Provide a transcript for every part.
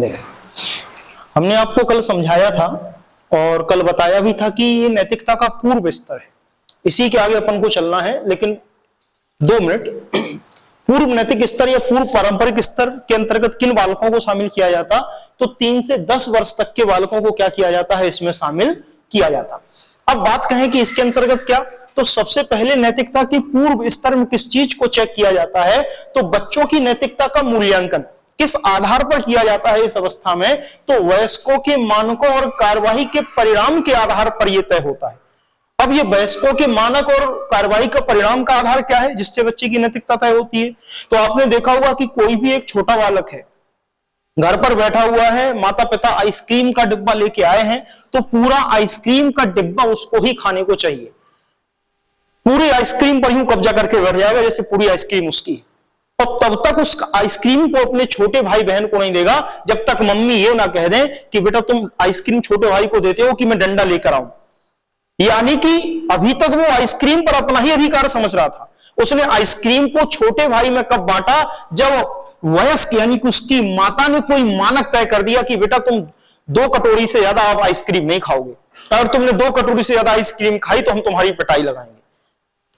देखें, हमने आपको कल समझाया था और कल बताया भी था कि ये नैतिकता का पूर्व स्तर है। इसी के आगे अपन को चलना है, लेकिन 2 मिनट। पूर्व नैतिक स्तर या पूर्व पारंपरिक स्तर के अंतर्गत किन बालकों को शामिल किया जाता? तो 3 से 10 वर्ष तक के बालकों को क्या किया जाता है, इसमें शामिल किया जाता। अब बात कहें कि इसके अंतर्गत क्या, तो सबसे पहले नैतिकता की पूर्व स्तर में किस चीज को चेक किया जाता है? तो बच्चों की नैतिकता का मूल्यांकन किस आधार पर किया जाता है इस अवस्था में? तो वयस्कों के मानकों और कार्यवाही के परिणाम के आधार पर यह तय होता है। अब ये वयस्कों के मानक और कार्यवाही का परिणाम का आधार क्या है जिससे बच्चे की नैतिकता तय होती है? तो आपने देखा होगा कि कोई भी एक छोटा बालक है, घर पर बैठा हुआ है, माता पिता आइसक्रीम का डिब्बा लेके आए हैं, तो पूरा आइसक्रीम का डिब्बा उसको ही खाने को चाहिए। पूरी आइसक्रीम पर यूं कब्जा करके बैठ जाएगा जैसे पूरी आइसक्रीम उसकी है, और तब तक उस आइसक्रीम को अपने छोटे भाई बहन को नहीं देगा जब तक मम्मी ये ना कह दें कि बेटा तुम आइसक्रीम छोटे भाई को देते हो कि मैं डंडा लेकर आऊं। यानी कि अभी तक वो आइसक्रीम पर अपना ही अधिकार समझ रहा था। उसने आइसक्रीम को छोटे भाई में कब बांटा? जब वयस्क यानी कि उसकी माता ने कोई मानक तय कर दिया कि बेटा तुम 2 कटोरी से ज्यादा आप आइसक्रीम नहीं खाओगे, अगर तुमने 2 कटोरी से ज्यादा आइसक्रीम खाई तो हम तुम्हारी पिटाई लगाएंगे।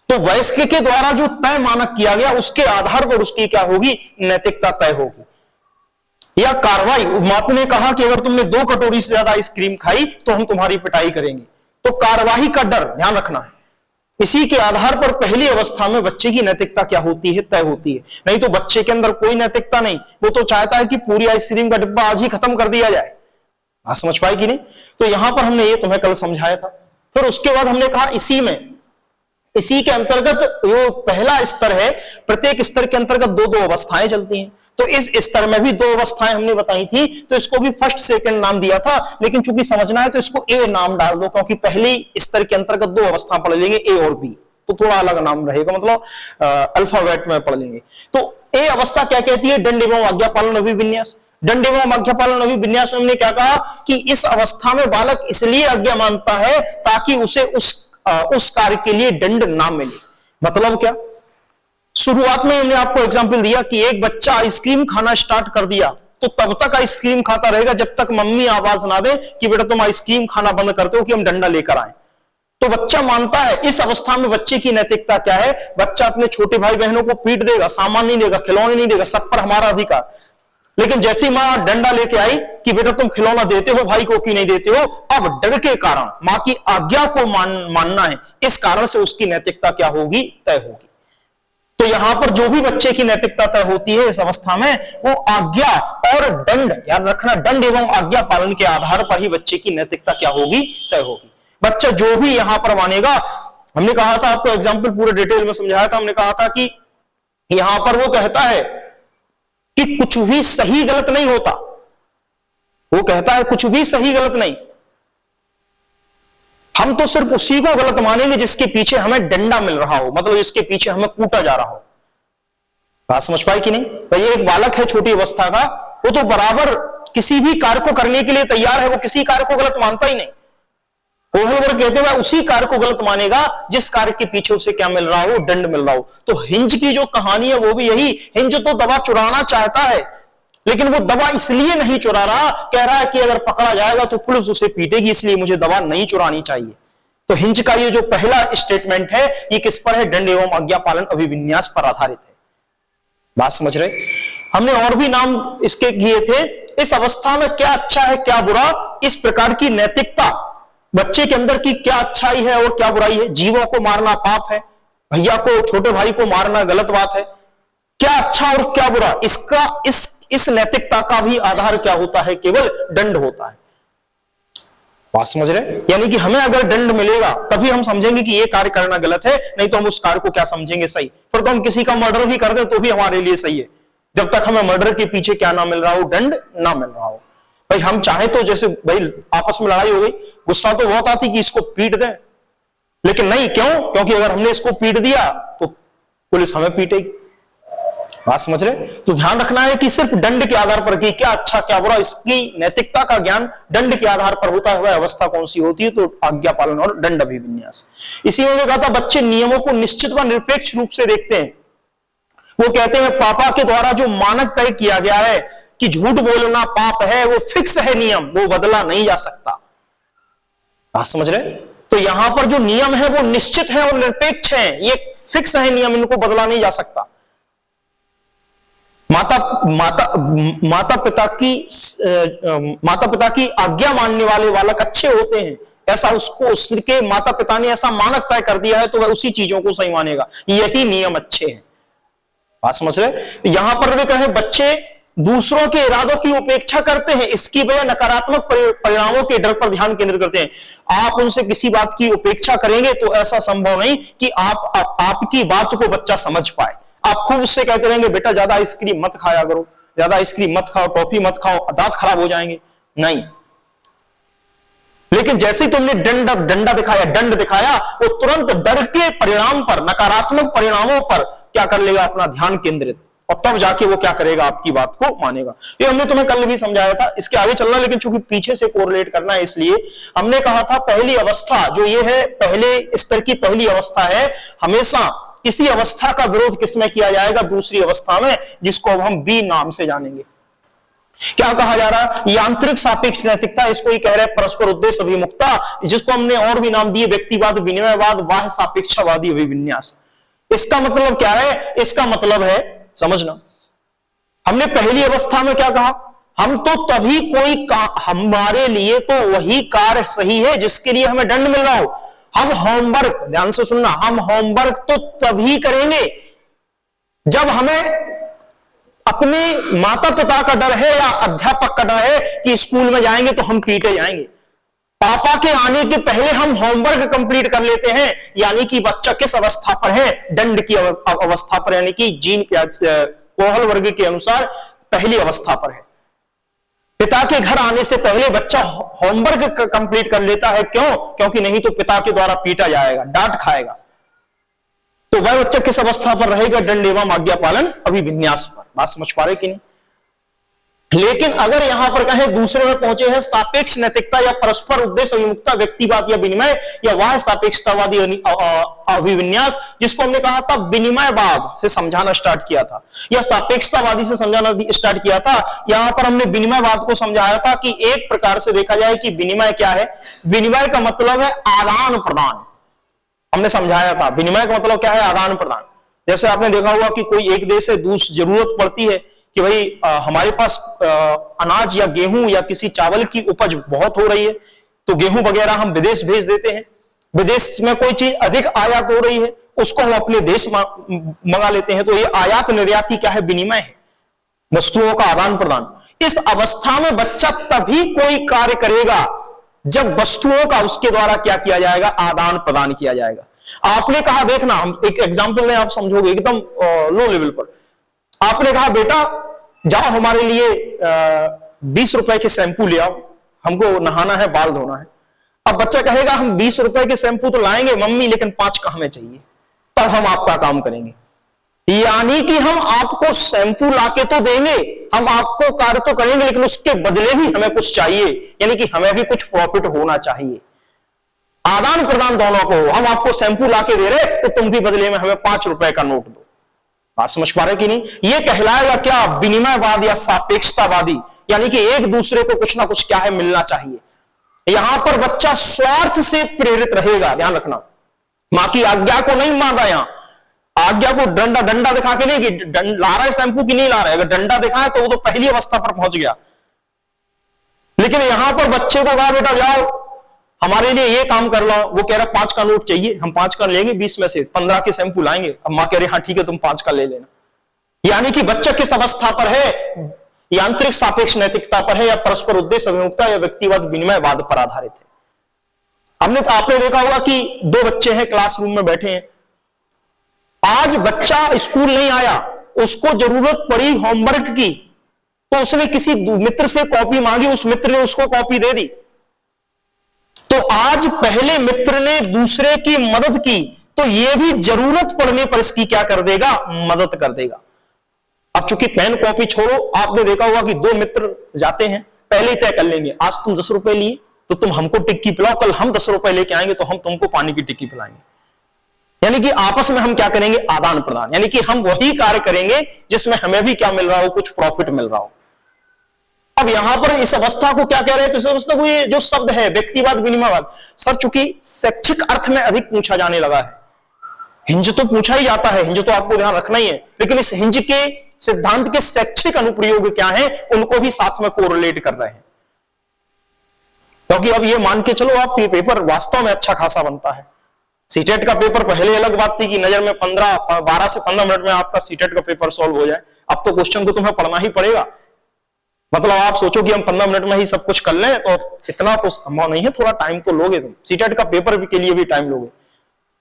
तो वयस्क के द्वारा जो तय मानक किया गया उसके आधार पर उसकी क्या होगी, नैतिकता तय होगी। या कार्रवाई, माता ने कहा कि अगर तुमने 2 कटोरी से ज्यादा आइसक्रीम खाई तो हम तुम्हारी पिटाई करेंगे, तो कार्रवाई का डर ध्यान रखना है। इसी के आधार पर पहली अवस्था में बच्चे की नैतिकता क्या होती है, तय होती है। नहीं तो बच्चे के अंदर कोई नैतिकता नहीं, वो तो चाहता है कि पूरी आइसक्रीम का डिब्बा आज ही खत्म कर दिया जाए। आप समझ पाए कि नहीं? तो यहां पर हमने ये तुम्हें कल समझाया था। फिर उसके बाद हमने कहा इसी के अंतर्गत जो पहला स्तर है, प्रत्येक स्तर के अंतर्गत 2-2 अवस्थाएं चलती हैं। तो इस स्तर में भी 2 अवस्थाएं हमने बताई थी, तो इसको भी फर्स्ट सेकंड नाम दिया था, लेकिन चूंकि समझना है तो इसको ए नाम डाल दो, क्योंकि पहले स्तर के अंतर्गत 2 अवस्था पढ़ लेंगे, ए और बी, तो थोड़ा अलग नाम रहेगा, मतलब अल्फाबेट में पढ़ लेंगे। तो ए अवस्था क्या कहती है? दंड एवं आज्ञा पालन अभिविन्यास। दंड एवं आज्ञा पालन अभिविन्यास में हमने क्या कहा कि इस अवस्था में बालक इसलिए आज्ञा मानता है ताकि उसे उस कार्य के लिए दंड ना मिले। मतलब क्या? शुरुआत में हमने आपको एग्जांपल दिया कि एक बच्चा आइसक्रीम खाना स्टार्ट कर दिया तो तब तक आइसक्रीम खाता रहेगा जब तक मम्मी आवाज ना दे कि बेटा तुम आइसक्रीम खाना बंद करते हो कि हम डंडा लेकर आए। तो बच्चा मानता है। इस अवस्था में बच्चे की नैतिकता क्या है? बच्चा अपने छोटे भाई बहनों को पीट देगा, सामान नहीं देगा, खिलौने नहीं देगा, सब पर हमारा अधिकार। लेकिन जैसे ही मां डंडा लेके आई कि बेटा तुम खिलौना देते हो भाई को कि नहीं देते हो, अब डर के कारण मां की आज्ञा को मानना है, इस कारण से उसकी नैतिकता क्या होगी, तय होगी। तो यहां पर जो भी बच्चे की नैतिकता तय होती है इस अवस्था में, वो आज्ञा और दंड, याद रखना, दंड एवं आज्ञा पालन के आधार पर ही बच्चे की नैतिकता क्या होगी, तय होगी। बच्चा जो भी यहां पर मानेगा, हमने कहा था आपको एग्जाम्पल पूरे डिटेल में समझाया था, हमने कहा था कि यहां पर वो कहता है कि कुछ भी सही गलत नहीं होता। वो कहता है कुछ भी सही गलत नहीं, हम तो सिर्फ उसी को गलत मानेंगे जिसके पीछे हमें डंडा मिल रहा हो, मतलब जिसके पीछे हमें कूटा जा रहा हो। बात समझ पाए कि नहीं? भाई एक बालक है छोटी अवस्था का, वो तो बराबर किसी भी कार्य को करने के लिए तैयार है, वो किसी कार्य को गलत मानता ही नहीं। वो कहते हैं उसी कार्य को गलत मानेगा जिस कार्य के पीछे उसे क्या मिल रहा हो, दंड मिल रहा हो। तो हिंज की जो कहानी है वो भी यही, हिंज तो दवा चुराना चाहता है लेकिन वो दवा इसलिए नहीं चुरा रहा, कह रहा है कि अगर पकड़ा जाएगा तो पुलिस उसे पीटेगी, इसलिए मुझे दवा नहीं चुरानी चाहिए। तो हिंज का ये जो पहला स्टेटमेंट है ये किस पर है? दंड एवं आज्ञा पालन अभिविन्यास पर आधारित है। बात समझ रहे? हमने और भी नाम इसके किए थे। इस अवस्था में क्या अच्छा है क्या बुरा, इस प्रकार की नैतिकता बच्चे के अंदर की क्या अच्छाई है और क्या बुराई है। जीवों को मारना पाप है, भैया को, छोटे भाई को मारना गलत बात है। क्या अच्छा और क्या बुरा, इसका इस नैतिकता का भी आधार क्या होता है? केवल दंड होता है। बात समझ रहे? यानी कि हमें अगर दंड मिलेगा तभी हम समझेंगे कि ये कार्य करना गलत है, नहीं तो हम उस कार्य को क्या समझेंगे? सही। फिर तो हम किसी का मर्डर भी कर दें तो भी हमारे लिए सही है, जब तक हमें मर्डर के पीछे क्या ना मिल रहा हो, दंड ना मिल रहा हो। भाई हम चाहे तो जैसे भाई आपस में लड़ाई हो गई, गुस्सा तो बहुत आती कि इसको पीट दें, लेकिन नहीं, क्यों? क्योंकि अगर हमने इसको पीट दिया तो पुलिस हमें पीटेगी। बात समझ रहे? तो ध्यान रखना है कि सिर्फ दंड के आधार पर कि क्या अच्छा क्या बुरा, इसकी नैतिकता का ज्ञान दंड के आधार पर होता है। अवस्था कौन सी होती है? तो आज्ञा पालन और दंड अभिविन्यास। इसी में कहा था बच्चे नियमों को निश्चित व निरपेक्ष रूप से देखते हैं। वो कहते हैं पापा के द्वारा जो मानक तय किया गया है कि झूठ बोलना पाप है, वो फिक्स है नियम, वो बदला नहीं जा सकता। बात समझ रहे? तो यहां पर जो नियम है वो निश्चित है और निरपेक्ष है, ये फिक्स है नियम, इनको बदला नहीं जा सकता। माता पिता की आज्ञा मानने वाले बालक अच्छे होते हैं, ऐसा उसके माता पिता ने ऐसा मानक तय कर दिया है तो वह उसी चीजों को सही मानेगा, यही नियम अच्छे हैं। बात समझ रहे? यहां पर भी कहे बच्चे दूसरों के इरादों की उपेक्षा करते हैं, इसकी वजह नकारात्मक परिणामों के डर पर ध्यान केंद्रित करते हैं। आप उनसे किसी बात की उपेक्षा करेंगे तो ऐसा संभव नहीं कि आपकी बात को बच्चा समझ पाए। आप खूब उससे कहते रहेंगे बेटा ज्यादा आइसक्रीम मत खाया करो, ज्यादा आइसक्रीम मत खाओ, टॉफी मत खाओ, दांत खराब हो जाएंगे, नहीं। लेकिन जैसे ही तुमने दंड दिखाया, वो तुरंत डर के परिणाम पर, नकारात्मक परिणामों पर क्या कर लेगा, अपना ध्यान केंद्रित, और तब जाके वो क्या करेगा, आपकी बात को मानेगा। ये हमने तुम्हें कल भी समझाया था, इसके आगे चलना, लेकिन चूंकि पीछे से कोरिलेट करना है इसलिए हमने कहा था पहली अवस्था जो ये है, पहले स्तर की पहली अवस्था है, हमेशा इसी अवस्था का विरोध किसमें किया जाएगा, दूसरी अवस्था में, जिसको अब हम बी नाम से जानेंगे। क्या कहा जा रहा है, यांत्रिक सापेक्ष नैतिकता, इसको ही कह रहे हैं परस्पर उद्देश्य अभिमुखता, जिसको हमने और भी नाम दिए, व्यक्तिवाद, विनिमयवाद, बाह्य सापेक्षवादी अभिविन्यास। इसका मतलब क्या है, इसका मतलब है समझना, हमने पहली अवस्था में क्या कहा, हम तो तभी हमारे लिए तो वही कार्य सही है जिसके लिए हमें दंड मिल रहा हो। हम होमवर्क, ध्यान से सुनना, हम होमवर्क तो तभी करेंगे जब हमें अपने माता पिता का डर है या अध्यापक का डर है कि स्कूल में जाएंगे तो हम पीटे जाएंगे। पापा के आने के पहले हम होमवर्क कंप्लीट कर लेते हैं, यानी कि बच्चा किस अवस्था पर है, दंड की अवस्था पर, यानी कि जीन कोहल वर्ग के अनुसार पहली अवस्था पर है। पिता के घर आने से पहले बच्चा होमवर्क कंप्लीट कर लेता है, क्यों? क्योंकि नहीं तो पिता के द्वारा पीटा जाएगा, डांट खाएगा। तो वह बच्चा किस अवस्था पर रहेगा, दंड एवं आज्ञा पालन अभिविन्यास पर। बात समझ पा रहे कि नहीं? लेकिन अगर यहां पर कहें दूसरे में पहुंचे हैं सापेक्ष नैतिकता या परस्पर उद्देश्य अभिमुखता, व्यक्तिवाद या विनिमय या वाह्य सापेक्षतावादी अभिविन्यास, जिसको हमने कहा था विनिमयवाद से समझाना स्टार्ट किया था या सापेक्षतावादी से समझाना स्टार्ट किया था। यहां पर हमने विनिमयवाद को समझाया था कि एक प्रकार से देखा जाए कि विनिमय क्या है, विनिमय का मतलब है आदान प्रदान। हमने समझाया था विनिमय का मतलब क्या है, आदान प्रदान। जैसे आपने देखा हुआ कि कोई एक देश से दूसरी जरूरत पड़ती है कि भाई हमारे पास अनाज या गेहूं या किसी चावल की उपज बहुत हो रही है, तो गेहूं वगैरह हम विदेश भेज देते हैं। विदेश में कोई चीज अधिक आयात हो रही है, उसको हम अपने देश मंगा लेते हैं। तो ये आयात निर्यात ही क्या है, विनिमय है, वस्तुओं का आदान प्रदान। इस अवस्था में बच्चा तभी कोई कार्य करेगा जब वस्तुओं का उसके द्वारा क्या किया जाएगा, आदान प्रदान किया जाएगा। आपने कहा, देखना हम एक एग्जांपल दें, आप समझोगे एकदम लो लेवल पर। आपने कहा बेटा जाओ हमारे लिए 20 रुपए के शैंपू ले आओ, हमको नहाना है, बाल धोना है। अब बच्चा कहेगा हम 20 रुपए के शैंपू तो लाएंगे मम्मी, लेकिन 5 का हमें चाहिए, तब हम आपका काम करेंगे। यानी कि हम आपको शैंपू लाके तो देंगे, हम आपको कार्य तो करेंगे, लेकिन उसके बदले भी हमें कुछ चाहिए, यानी कि हमें भी कुछ प्रॉफिट होना चाहिए। आदान प्रदान दोनों को, हम आपको शैंपू लाके दे रहे तो तुम भी बदले में हमें 5 रुपए का नोट दो। बात समझ पा रहे कि नहीं? ये कहलाएगा क्या, विनिमयवाद या सापेक्षतावादी, यानी कि एक दूसरे को कुछ ना कुछ क्या है, मिलना चाहिए। यहां पर बच्चा स्वार्थ से प्रेरित रहेगा, ध्यान रखना, मां की आज्ञा को नहीं मांगा। यहां आज्ञा को डंडा दिखा के नहीं कि ला रहा है शैंपू की नहीं ला रहा है, अगर डंडा दिखाए तो वो तो पहली अवस्था पर पहुंच गया। लेकिन यहां पर बच्चे को कहा बेटा जाओ हमारे लिए ये काम कर लो, वो कह रहा 5 का नोट चाहिए, हम 5 का लेंगे, 20 में से 15 के शैंपू लाएंगे। अब मां कह रही हाँ ठीक है तुम 5 का ले लेना। यानी कि बच्चा किस अवस्था पर है, यांत्रिक सापेक्ष नैतिकता पर है या परस्पर उद्देश्य अभिमुखता या व्यक्तिवाद विनिमयवाद पर आधारित है। आपने देखा होगा कि 2 बच्चे हैं क्लासरूम में बैठे हैं, आज बच्चा स्कूल नहीं आया, उसको जरूरत पड़ी होमवर्क की, तो उसने किसी मित्र से कॉपी मांगी, उस मित्र ने उसको कॉपी दे दी। तो आज पहले मित्र ने दूसरे की मदद की, तो यह भी जरूरत पड़ने पर इसकी क्या कर देगा, मदद कर देगा। अब चूंकि पेन कॉपी छोड़ो, आपने देखा होगा कि 2 मित्र जाते हैं, पहले ही तय कर लेंगे आज तुम 10 रुपए लिए तो तुम हमको टिक्की पिलाओ, कल हम 10 रुपए लेके आएंगे तो हम तुमको पानी की टिक्की पिलाएंगे। यानी कि आपस में हम क्या करेंगे, आदान प्रदान, यानी कि हम वही कार्य करेंगे जिसमें हमें भी क्या मिल रहा हो, कुछ प्रॉफिट मिल रहा हो। अब यहां पर इस अवस्था को क्या कह रहे हैं? तो इस अवस्था को, ये जो शब्द है व्यक्तिवाद विनिमयवाद, सर चूंकि शैक्षिक अर्थ में अधिक पूछा जाने लगा है, हिंज तो पूछा ही जाता है, हिंज तो आपको ध्यान रखना ही है, लेकिन इस हिंज के सिद्धांत के शैक्षिक अनुप्रयोग क्या हैं उनको भी साथ में कोरिलेट कर रहे हैं। क्योंकि अब ये मान के चलो आप पेपर वास्तव में अच्छा खासा बनता है। सीटेट का पेपर पहले अलग बात थी कि नजर में 12 से 15 मिनट में आपका सीटेट का पेपर सॉल्व हो जाए, अब तो क्वेश्चन को तुम्हें पढ़ना ही पड़ेगा। मतलब आप सोचो कि हम 15 मिनट में ही सब कुछ कर लें, तो इतना तो संभव नहीं है, थोड़ा टाइम तो लोगे तुम, सीटेट का पेपर के लिए भी टाइम लोगे।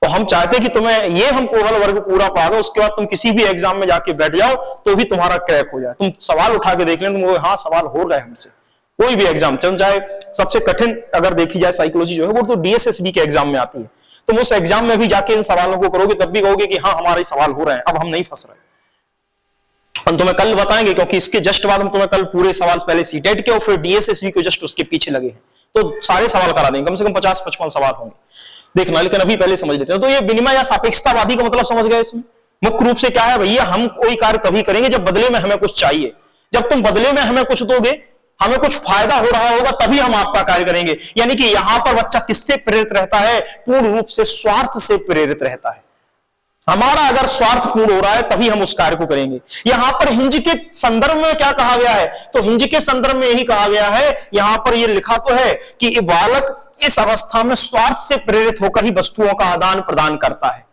तो हम चाहते कि तुम्हें ये हम कोहल वर्ग पूरा पढ़ा दो, उसके बाद तुम किसी भी एग्जाम में जाके बैठ जाओ तो भी तुम्हारा क्रैक हो जाए। तुम सवाल उठा के देख लें, तुम हाँ सवाल हो रहा है हमसे, कोई भी एग्जाम, चाहे सबसे कठिन अगर देखी जाए साइकोलॉजी जो है वो तो डीएसएसबी के एग्जाम में आती है, तुम उस एग्जाम में भी जाके इन सवालों को करोगे तब भी कहोगे कि हाँ हमारे सवाल हो रहे हैं, अब हम नहीं फंस रहे। हम तुम्हें कल बताएंगे, क्योंकि इसके जस्ट बाद हम तुम्हें कल पूरे सवाल पहले सीटेट के और फिर डीएसएसबी के जस्ट उसके पीछे लगे हैं, तो सारे सवाल करा देंगे, कम से कम 50-55 सवाल होंगे, देखना। लेकिन अभी पहले समझ लेते हैं। तो ये विनिमय या सापेक्षतावादी का मतलब समझ गए। इसमें मुख्य रूप से क्या है भैया, हम कोई कार्य तभी करेंगे जब बदले में हमें कुछ चाहिए। जब तुम बदले में हमें कुछ दोगे, हमें कुछ फायदा हो रहा होगा, तभी हम आपका कार्य करेंगे। यानी कि यहां पर बच्चा किससे प्रेरित रहता है? पूर्ण रूप से स्वार्थ से प्रेरित रहता है। हमारा अगर स्वार्थ पूर्ण हो रहा है तभी हम उस कार्य को करेंगे। यहां पर हिंज के संदर्भ में क्या कहा गया है? तो हिंज के संदर्भ में यही कहा गया है, यहां पर यह लिखा तो है कि बालक इस अवस्था में स्वार्थ से प्रेरित होकर ही वस्तुओं का आदान प्रदान करता है।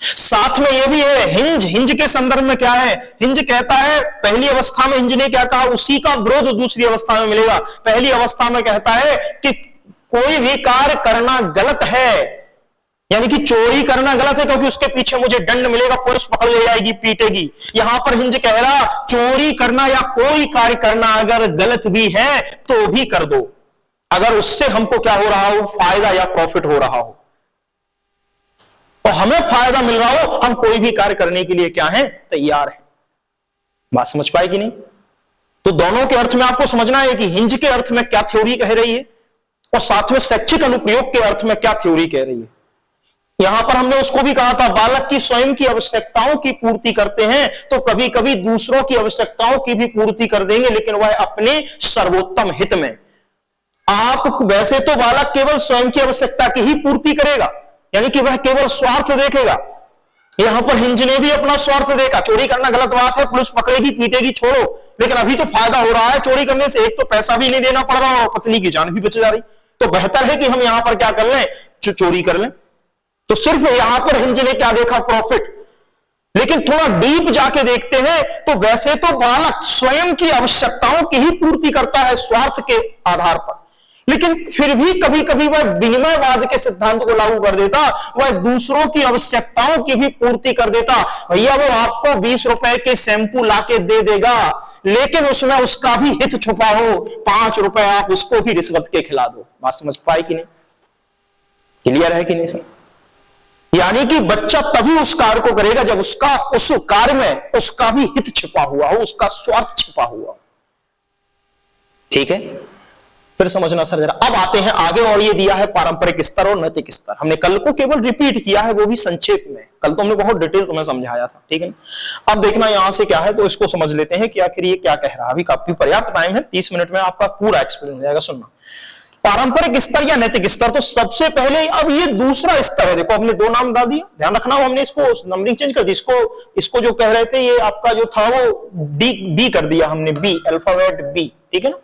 साथ में यह भी है, हिंज के संदर्भ में क्या है? हिंज कहता है, पहली अवस्था में हिंज ने क्या कहा? उसी का विरोध दूसरी अवस्था में मिलेगा। पहली अवस्था में कहता है कि कोई भी कार्य करना गलत है, यानी कि चोरी करना गलत है क्योंकि उसके पीछे मुझे दंड मिलेगा, पुलिस पकड़ ले जाएगी, पीटेगी। यहां पर हिंज कह रहा चोरी करना या कोई कार्य करना अगर गलत भी है तो भी कर दो, अगर उससे हमको क्या हो रहा हो? फायदा या प्रॉफिट हो रहा हो, तो हमें फायदा मिल रहा हो, हम कोई भी कार्य करने के लिए क्या है? तैयार है। बात समझ पाए कि नहीं? तो दोनों के अर्थ में आपको समझना है कि हिंज के अर्थ में क्या थ्योरी कह रही है और साथ में शैक्षिक अनुप्रयोग के अर्थ में क्या थ्योरी कह रही है। यहां पर हमने उसको भी कहा था, बालक की स्वयं की आवश्यकताओं की पूर्ति करते हैं तो कभी कभी दूसरों की आवश्यकताओं की भी पूर्ति कर देंगे, लेकिन वह अपने सर्वोत्तम हित में। आप वैसे तो बालक केवल स्वयं की आवश्यकता की ही पूर्ति करेगा, यानी कि वह केवल स्वार्थ देखेगा। यहां पर हिंज ने भी अपना स्वार्थ देखा, चोरी करना गलत बात है, पुलिस पकड़ेगी, पीटेगी, छोड़ो, लेकिन अभी तो फायदा हो रहा है चोरी करने से, एक तो पैसा भी नहीं देना पड़ रहा और पत्नी की जान भी बच जा रही, तो बेहतर है कि हम यहां पर क्या कर लें? चोरी कर लें। तो सिर्फ यहां पर हिंज ने क्या देखा? प्रॉफिट। लेकिन थोड़ा डीप जाके देखते हैं तो वैसे तो बालक स्वयं की आवश्यकताओं की ही पूर्ति करता है स्वार्थ के आधार पर, लेकिन फिर भी कभी कभी वह विनिमयवाद के सिद्धांत को लागू कर देता, वह दूसरों की आवश्यकताओं की भी पूर्ति कर देता। भैया वो आपको 20 रुपए के शैंपू लाके दे देगा, लेकिन उसमें उसका भी हित छुपा हो, 5 रुपए आप उसको भी रिश्वत के खिला दो। बात समझ पाए कि नहीं? क्लियर है कि नहीं सर? यानी कि बच्चा तभी उस कार्य को करेगा जब उसका उस कार्य में उसका भी हित छिपा हुआ हो, उसका स्वार्थ छिपा हुआ हो। ठीक है, फिर समझना सर जरा। अब आते हैं आगे, और ये दिया है पारंपरिक स्तर और नैतिक स्तर। हमने कल को केवल रिपीट किया है, वो भी संक्षेप में। कल तो हमने बहुत डिटेल तुम्हें समझाया था, ठीक है। अब देखना यहां से क्या है, तो इसको समझ लेते हैं कि आखिर ये क्या कह रहा है। अभी काफी पर्याप्त टाइम है, 30 मिनट में आपका पूरा एक्सप्लेन हो जाएगा। सुनना, पारंपरिक स्तर या नैतिक स्तर। तो सबसे पहले अब ये दूसरा स्तर है। देखो हमने 2 नाम डाल दिया, ध्यान रखना, हमने इसको नंबरिंग चेंज कर दी। इसको जो कह रहे थे ये आपका जो था वो बी कर दिया हमने, बी, अल्फाबेट बी, ठीक है ना।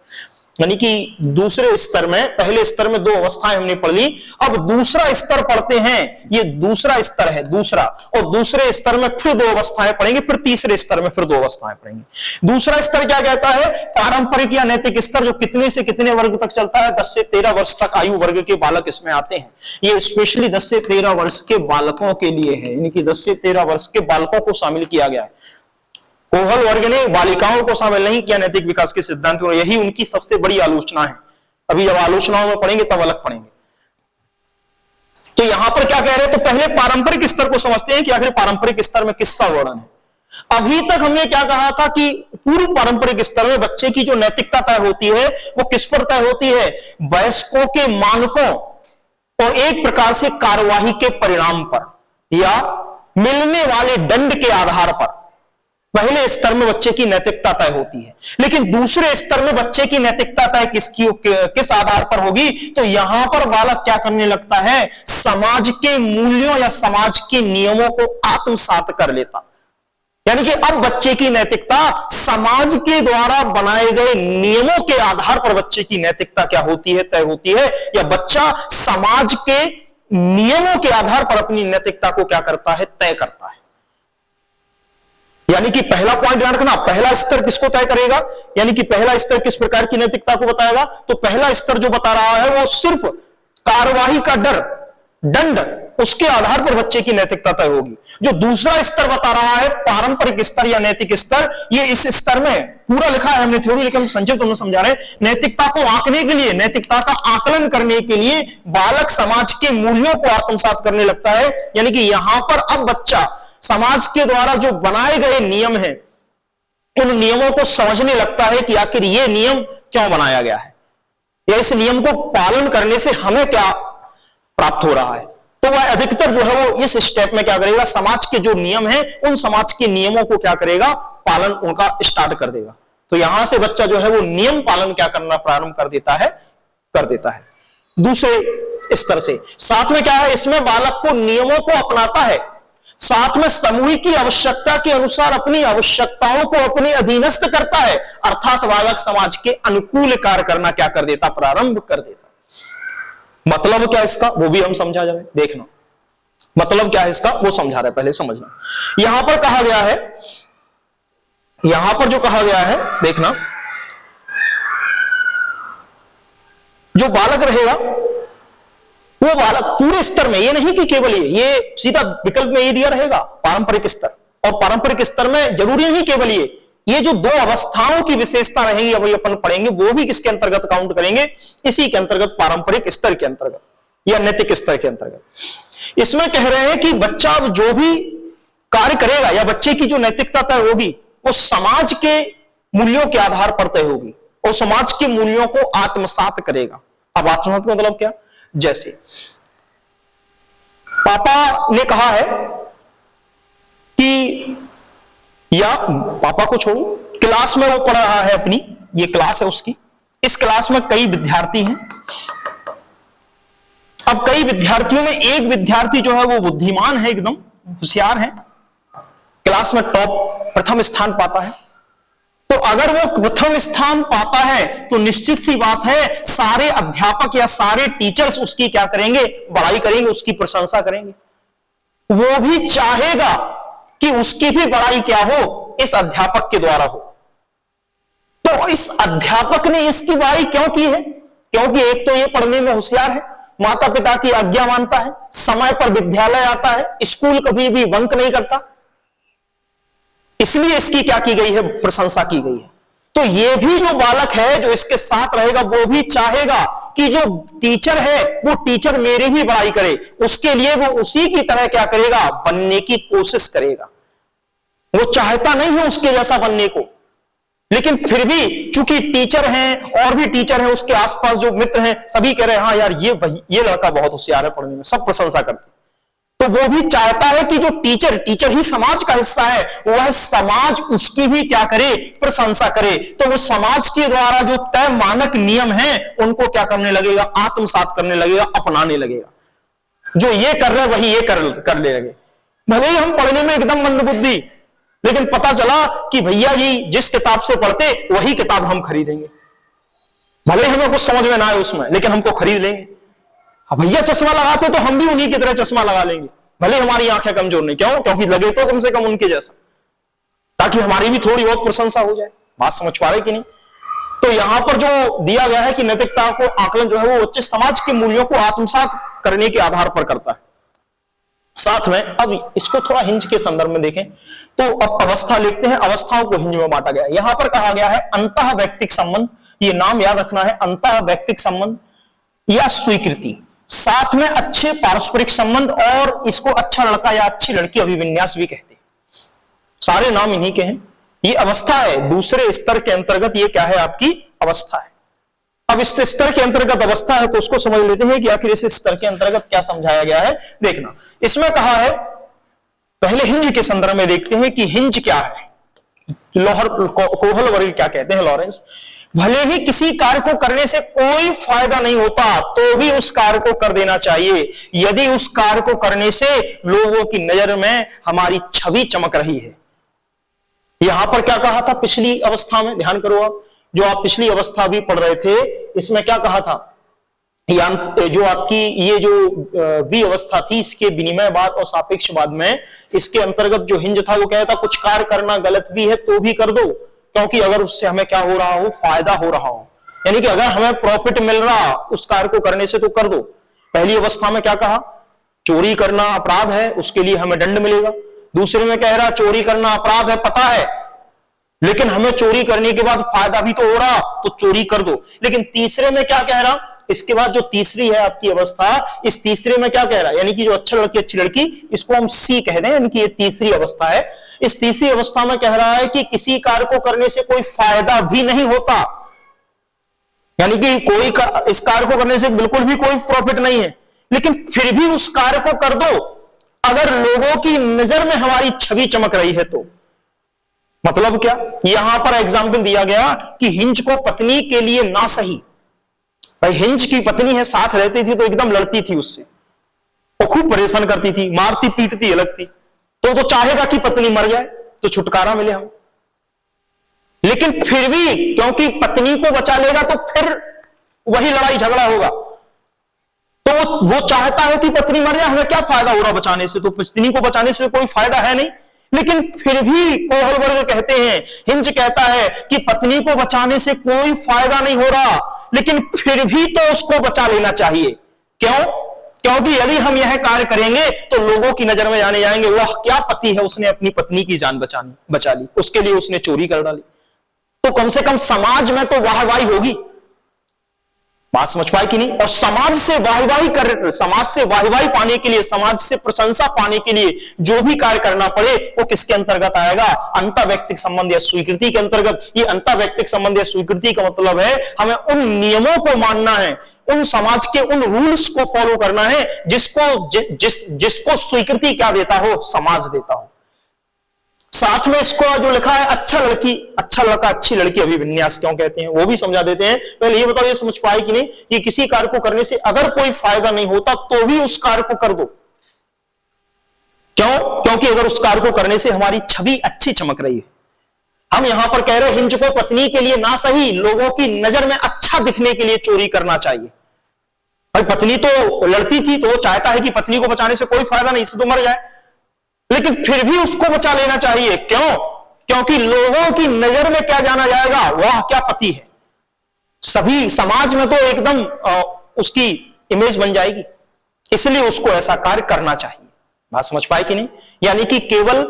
यानी कि दूसरे स्तर में, पहले स्तर में 2 अवस्थाएं हमने पढ़ ली, अब दूसरा स्तर पढ़ते हैं। ये दूसरा स्तर है, दूसरा, और दूसरे स्तर में फिर 2 अवस्थाएं पढ़ेंगे, फिर तीसरे स्तर में फिर 2 अवस्थाएं पढ़ेंगे। दूसरा स्तर क्या कहता है? पारंपरिक या नैतिक स्तर, जो कितने से कितने वर्ग तक चलता है? 10 से 13 वर्ष तक आयु वर्ग के बालक इसमें आते हैं। ये स्पेशली 10 से 13 वर्ष के बालकों के लिए है, यानी कि 10 से 13 वर्ष के बालकों को शामिल किया गया है। कोहल वर्ग ने बालिकाओं को शामिल नहीं किया नैतिक विकास के सिद्धांत में, यही उनकी सबसे बड़ी आलोचना है। अभी जब आलोचनाओं में पढ़ेंगे तब अलग पढ़ेंगे। तो यहां पर क्या कह रहे हैं? तो पहले पारंपरिक स्तर को समझते हैं कि आखिर पारंपरिक स्तर में किसका वर्णन है। अभी तक हमने क्या कहा था कि पूर्व पारंपरिक स्तर में बच्चे की जो नैतिकता तय होती है वो किस पर तय होती है? वयस्कों के मानकों और एक प्रकार से कार्यवाही के परिणाम पर या मिलने वाले दंड के आधार पर। पहले स्तर में बच्चे की नैतिकता तय होती है, लेकिन दूसरे स्तर में बच्चे की नैतिकता तय किस आधार पर होगी? तो यहां पर बालक क्या करने लगता है? समाज के मूल्यों या समाज के नियमों को आत्मसात कर लेता। यानी कि अब बच्चे की नैतिकता समाज के द्वारा बनाए गए नियमों के आधार पर बच्चे की नैतिकता क्या होती है? तय होती है, या बच्चा समाज के नियमों के आधार पर अपनी नैतिकता को क्या करता है? तय करता है। यानी कि पहला पॉइंट ध्यान रखना, पहला स्तर किसको तय करेगा? यानी कि पहला स्तर किस प्रकार की नैतिकता को बताएगा? तो पहला स्तर जो बता रहा है वो सिर्फ कार्रवाई का डर, दंड, उसके आधार पर बच्चे की नैतिकता तय होगी। जो दूसरा स्तर बता रहा है पारंपरिक स्तर या नैतिक स्तर, ये इस स्तर में पूरा लिखा है हमने थ्योरी, लेकिन संक्षिप्त में समझा रहे हैं। नैतिकता को आंकने के लिए, नैतिकता का आकलन करने के लिए बालक समाज के मूल्यों को आत्मसात करने लगता है। यानी कि यहां पर अब बच्चा समाज के द्वारा जो बनाए गए नियम हैं, उन नियमों को समझने लगता है कि आखिर ये नियम क्यों बनाया गया है, या इस नियम को पालन करने से हमें क्या प्राप्त हो रहा है। तो वह अधिकतर जो है वो इस स्टेप में क्या करेगा? समाज के जो नियम हैं, उन समाज के नियमों को क्या करेगा? पालन उनका स्टार्ट कर देगा। तो यहां से बच्चा जो है वो नियम पालन क्या करना प्रारंभ कर देता है दूसरे स्तर से। साथ में क्या है? इसमें बालक को नियमों को अपनाता है, साथ में समूह की आवश्यकता के अनुसार अपनी आवश्यकताओं को अपने अधीनस्थ करता है, अर्थात बालक समाज के अनुकूल कार्य करना क्या कर देता? प्रारंभ कर देता। मतलब क्या इसका? वो भी हम समझा जाए, देखना मतलब क्या है इसका वो समझा रहे, पहले समझना। यहां पर कहा गया है, यहां पर जो कहा गया है देखना, जो बालक रहेगा वो बालक पूरे स्तर में, ये नहीं कि केवल ये सीधा विकल्प में ये दिया रहेगा पारंपरिक स्तर, और पारंपरिक स्तर में जरूरी नहीं केवल ये जो दो अवस्थाओं की विशेषता रहेंगी वही अपन पढ़ेंगे, वो भी किसके अंतर्गत काउंट करेंगे? इसी के अंतर्गत, पारंपरिक स्तर के अंतर्गत या नैतिक स्तर के अंतर्गत। इसमें कह रहे हैं कि बच्चा जो भी कार्य करेगा या बच्चे की जो नैतिकता तय होगी वो समाज के मूल्यों के आधार पर तय होगी, और समाज के मूल्यों को आत्मसात करेगा। अब आत्मसात का मतलब क्या? जैसे पापा ने कहा है कि, या पापा को छोड़ो, क्लास में वो पढ़ रहा है अपनी, ये क्लास है उसकी, इस क्लास में कई विद्यार्थी हैं। अब कई विद्यार्थियों में एक विद्यार्थी जो है वो बुद्धिमान है, एकदम होशियार है, क्लास में टॉप प्रथम स्थान पाता है। तो अगर वो प्रथम स्थान पाता है तो निश्चित सी बात है सारे अध्यापक या सारे टीचर्स उसकी क्या करेंगे? बड़ाई करेंगे, उसकी प्रशंसा करेंगे। वो भी चाहेगा कि उसकी भी बड़ाई क्या हो? इस अध्यापक के द्वारा हो। तो इस अध्यापक ने इसकी बड़ाई क्यों की है? क्योंकि एक तो ये पढ़ने में होशियार है, माता पिता की आज्ञा मानता है, समय पर विद्यालय आता है, स्कूल कभी भी बंक नहीं करता, इसलिए इसकी क्या की गई है? प्रशंसा की गई है। तो ये भी जो बालक है जो इसके साथ रहेगा वो भी चाहेगा कि जो टीचर है वो टीचर मेरी भी बड़ाई करे, उसके लिए वो उसी की तरह क्या करेगा? बनने की कोशिश करेगा। वो चाहता नहीं है उसके जैसा बनने को, लेकिन फिर भी चूंकि टीचर हैं और भी टीचर हैं, उसके आसपास जो मित्र हैं सभी कह रहे हैं हाँ यार ये लड़का बहुत होशियार है पढ़ने में, सब प्रशंसा करते, तो वो भी चाहता है कि जो टीचर ही समाज का हिस्सा है, वह समाज उसकी भी क्या करे? प्रशंसा करे। तो वो समाज के द्वारा जो तय मानक नियम हैं उनको क्या करने लगेगा? आत्मसात करने लगेगा, अपनाने लगेगा। जो ये कर रहे वही ये करने लगे। भले ही हम पढ़ने में एकदम मंदबुद्धि, लेकिन पता चला कि भैया जी जिस किताब से पढ़ते वही किताब हम खरीदेंगे, भले हमें कुछ समझ में ना आए उसमें, लेकिन हमको खरीद लेंगे। भैया चश्मा लगाते तो हम भी उन्हीं की तरह चश्मा लगा लेंगे, भले हमारी आंखें कमजोर नहीं, क्यों? क्योंकि लगे तो कम से कम उनके जैसा, ताकि हमारी भी थोड़ी बहुत प्रशंसा हो जाए। बात समझ पा रहे कि नहीं? तो यहां पर जो दिया गया है कि नैतिकता को आकलन जो है वो उच्च समाज के मूल्यों को आत्मसात करने के आधार पर करता है। साथ में अब इसको थोड़ा हिंज के संदर्भ में देखें तो अब अवस्था लिखते हैं, अवस्थाओं को हिंज में बांटा गया है। यहां पर कहा गया है अंतः वैयक्तिक संबंध, ये नाम याद रखना है, अंतः वैयक्तिक संबंध या स्वीकृति, साथ में अच्छे पारस्परिक संबंध, और इसको अच्छा लड़का या अच्छी लड़की अभिविन्यास भी कहते हैं। सारे नाम इन्हीं के हैं। ये अवस्था है, दूसरे स्तर के अंतर्गत ये क्या है? आपकी अवस्था है। अब इस स्तर के अंतर्गत अवस्था है तो उसको समझ लेते हैं कि आखिर इस स्तर के अंतर्गत क्या समझाया गया है। देखना, इसमें कहा है, पहले हिंज के संदर्भ में देखते हैं कि हिंज क्या है। कोहल वर्ग क्या कहते हैं, लॉरेंस, भले ही किसी कार्य को करने से कोई फायदा नहीं होता तो भी उस कार्य को कर देना चाहिए, यदि उस कार्य को करने से लोगों की नजर में हमारी छवि चमक रही है। यहां पर क्या कहा था पिछली अवस्था में, ध्यान करो आप, जो आप पिछली अवस्था भी पढ़ रहे थे, इसमें क्या कहा था, जो आपकी ये जो बी अवस्था थी, इसके विनिमयवाद और सापेक्षवाद में, इसके अंतर्गत जो हिंज था वो कहता कुछ कार्य करना गलत भी है तो भी कर दो, क्योंकि अगर उससे हमें क्या हो रहा हो, फायदा हो रहा हो, यानी कि अगर हमें प्रॉफिट मिल रहा उस कार्य को करने से तो कर दो। पहली अवस्था में क्या कहा, चोरी करना अपराध है, उसके लिए हमें दंड मिलेगा। दूसरे में कह रहा चोरी करना अपराध है, पता है, लेकिन हमें चोरी करने के बाद फायदा भी तो हो रहा, तो चोरी कर दो। लेकिन तीसरे में क्या कह रहा, इसके बाद जो तीसरी है आपकी अवस्था, इस तीसरे में क्या कह रहा है, यानी कि जो अच्छा लड़की अच्छी लड़की, इसको हम सी कह दें, यानी कि ये तीसरी अवस्था है। इस तीसरी अवस्था में कह रहा है कि किसी कार्य को करने से कोई फायदा भी नहीं होता, यानी कि इस कार्य को करने से बिल्कुल भी कोई प्रॉफिट नहीं है, लेकिन फिर भी उस कार्य को कर दो अगर लोगों की नजर में हमारी छवि चमक रही है तो। मतलब क्या, यहां पर एग्जाम्पल दिया गया कि हिंज को पत्नी के लिए ना सही, भाई हिंज की पत्नी है, साथ रहती थी तो एकदम लड़ती थी उससे, वो खूब परेशान करती थी, मारती पीटती अलग थी, तो चाहेगा कि पत्नी मर जाए तो छुटकारा मिले हम, लेकिन फिर भी क्योंकि पत्नी को बचा लेगा तो फिर वही लड़ाई झगड़ा होगा, तो वो चाहता है कि पत्नी मर जाए, हमें क्या फायदा हो रहा बचाने से, तो पत्नी को बचाने से कोई फायदा है नहीं, लेकिन फिर भी कोहल वर्ग कहते हैं, हिंज कहता है कि पत्नी को बचाने से कोई फायदा नहीं हो रहा, लेकिन फिर भी तो उसको बचा लेना चाहिए। क्यों? क्योंकि यदि हम यह कार्य करेंगे तो लोगों की नजर में जाने जाएंगे, वाह क्या पति है, उसने अपनी पत्नी की जान बचा ली, उसके लिए उसने चोरी कर डाली, तो कम से कम समाज में तो वाहवाही होगी। बात समझ पाए कि नहीं? और समाज से वाहवाही पाने के लिए, समाज से प्रशंसा पाने के लिए जो भी कार्य करना पड़े वो किसके अंतर्गत आएगा, अंतर्वैयक्तिक संबंध या स्वीकृति के अंतर्गत। ये अंतर्वैयक्तिक संबंध या स्वीकृति का मतलब है हमें उन नियमों को मानना है, उन समाज के उन रूल्स को फॉलो करना है जिसको स्वीकृति क्या देता हो, समाज देता हो। साथ में इसको जो लिखा है अच्छा लड़का अच्छी लड़की अभिविन्यास क्यों कहते हैं वो भी समझा देते हैं। पहले ये बताओ, ये समझ पाए कि नहीं कि किसी कार्य को करने से अगर कोई फायदा नहीं होता तो भी उस कार्य को कर दो। क्यों? क्योंकि अगर उस कार्य को करने से हमारी छवि अच्छी चमक रही है। हम यहां पर कह रहे हैं हिंज को पत्नी के लिए ना सही, लोगों की नजर में अच्छा दिखने के लिए चोरी करना चाहिए। भाई पत्नी तो लड़ती थी तो वो चाहता है कि पत्नी को बचाने से कोई फायदा नहीं, इससे तो मर जाए, लेकिन फिर भी उसको बचा लेना चाहिए। क्यों? क्योंकि लोगों की नजर में क्या जाना जाएगा, वाह क्या पति है, सभी समाज में तो एकदम उसकी इमेज बन जाएगी, इसलिए उसको ऐसा कार्य करना चाहिए। बात समझ पाए कि नहीं? यानी कि केवल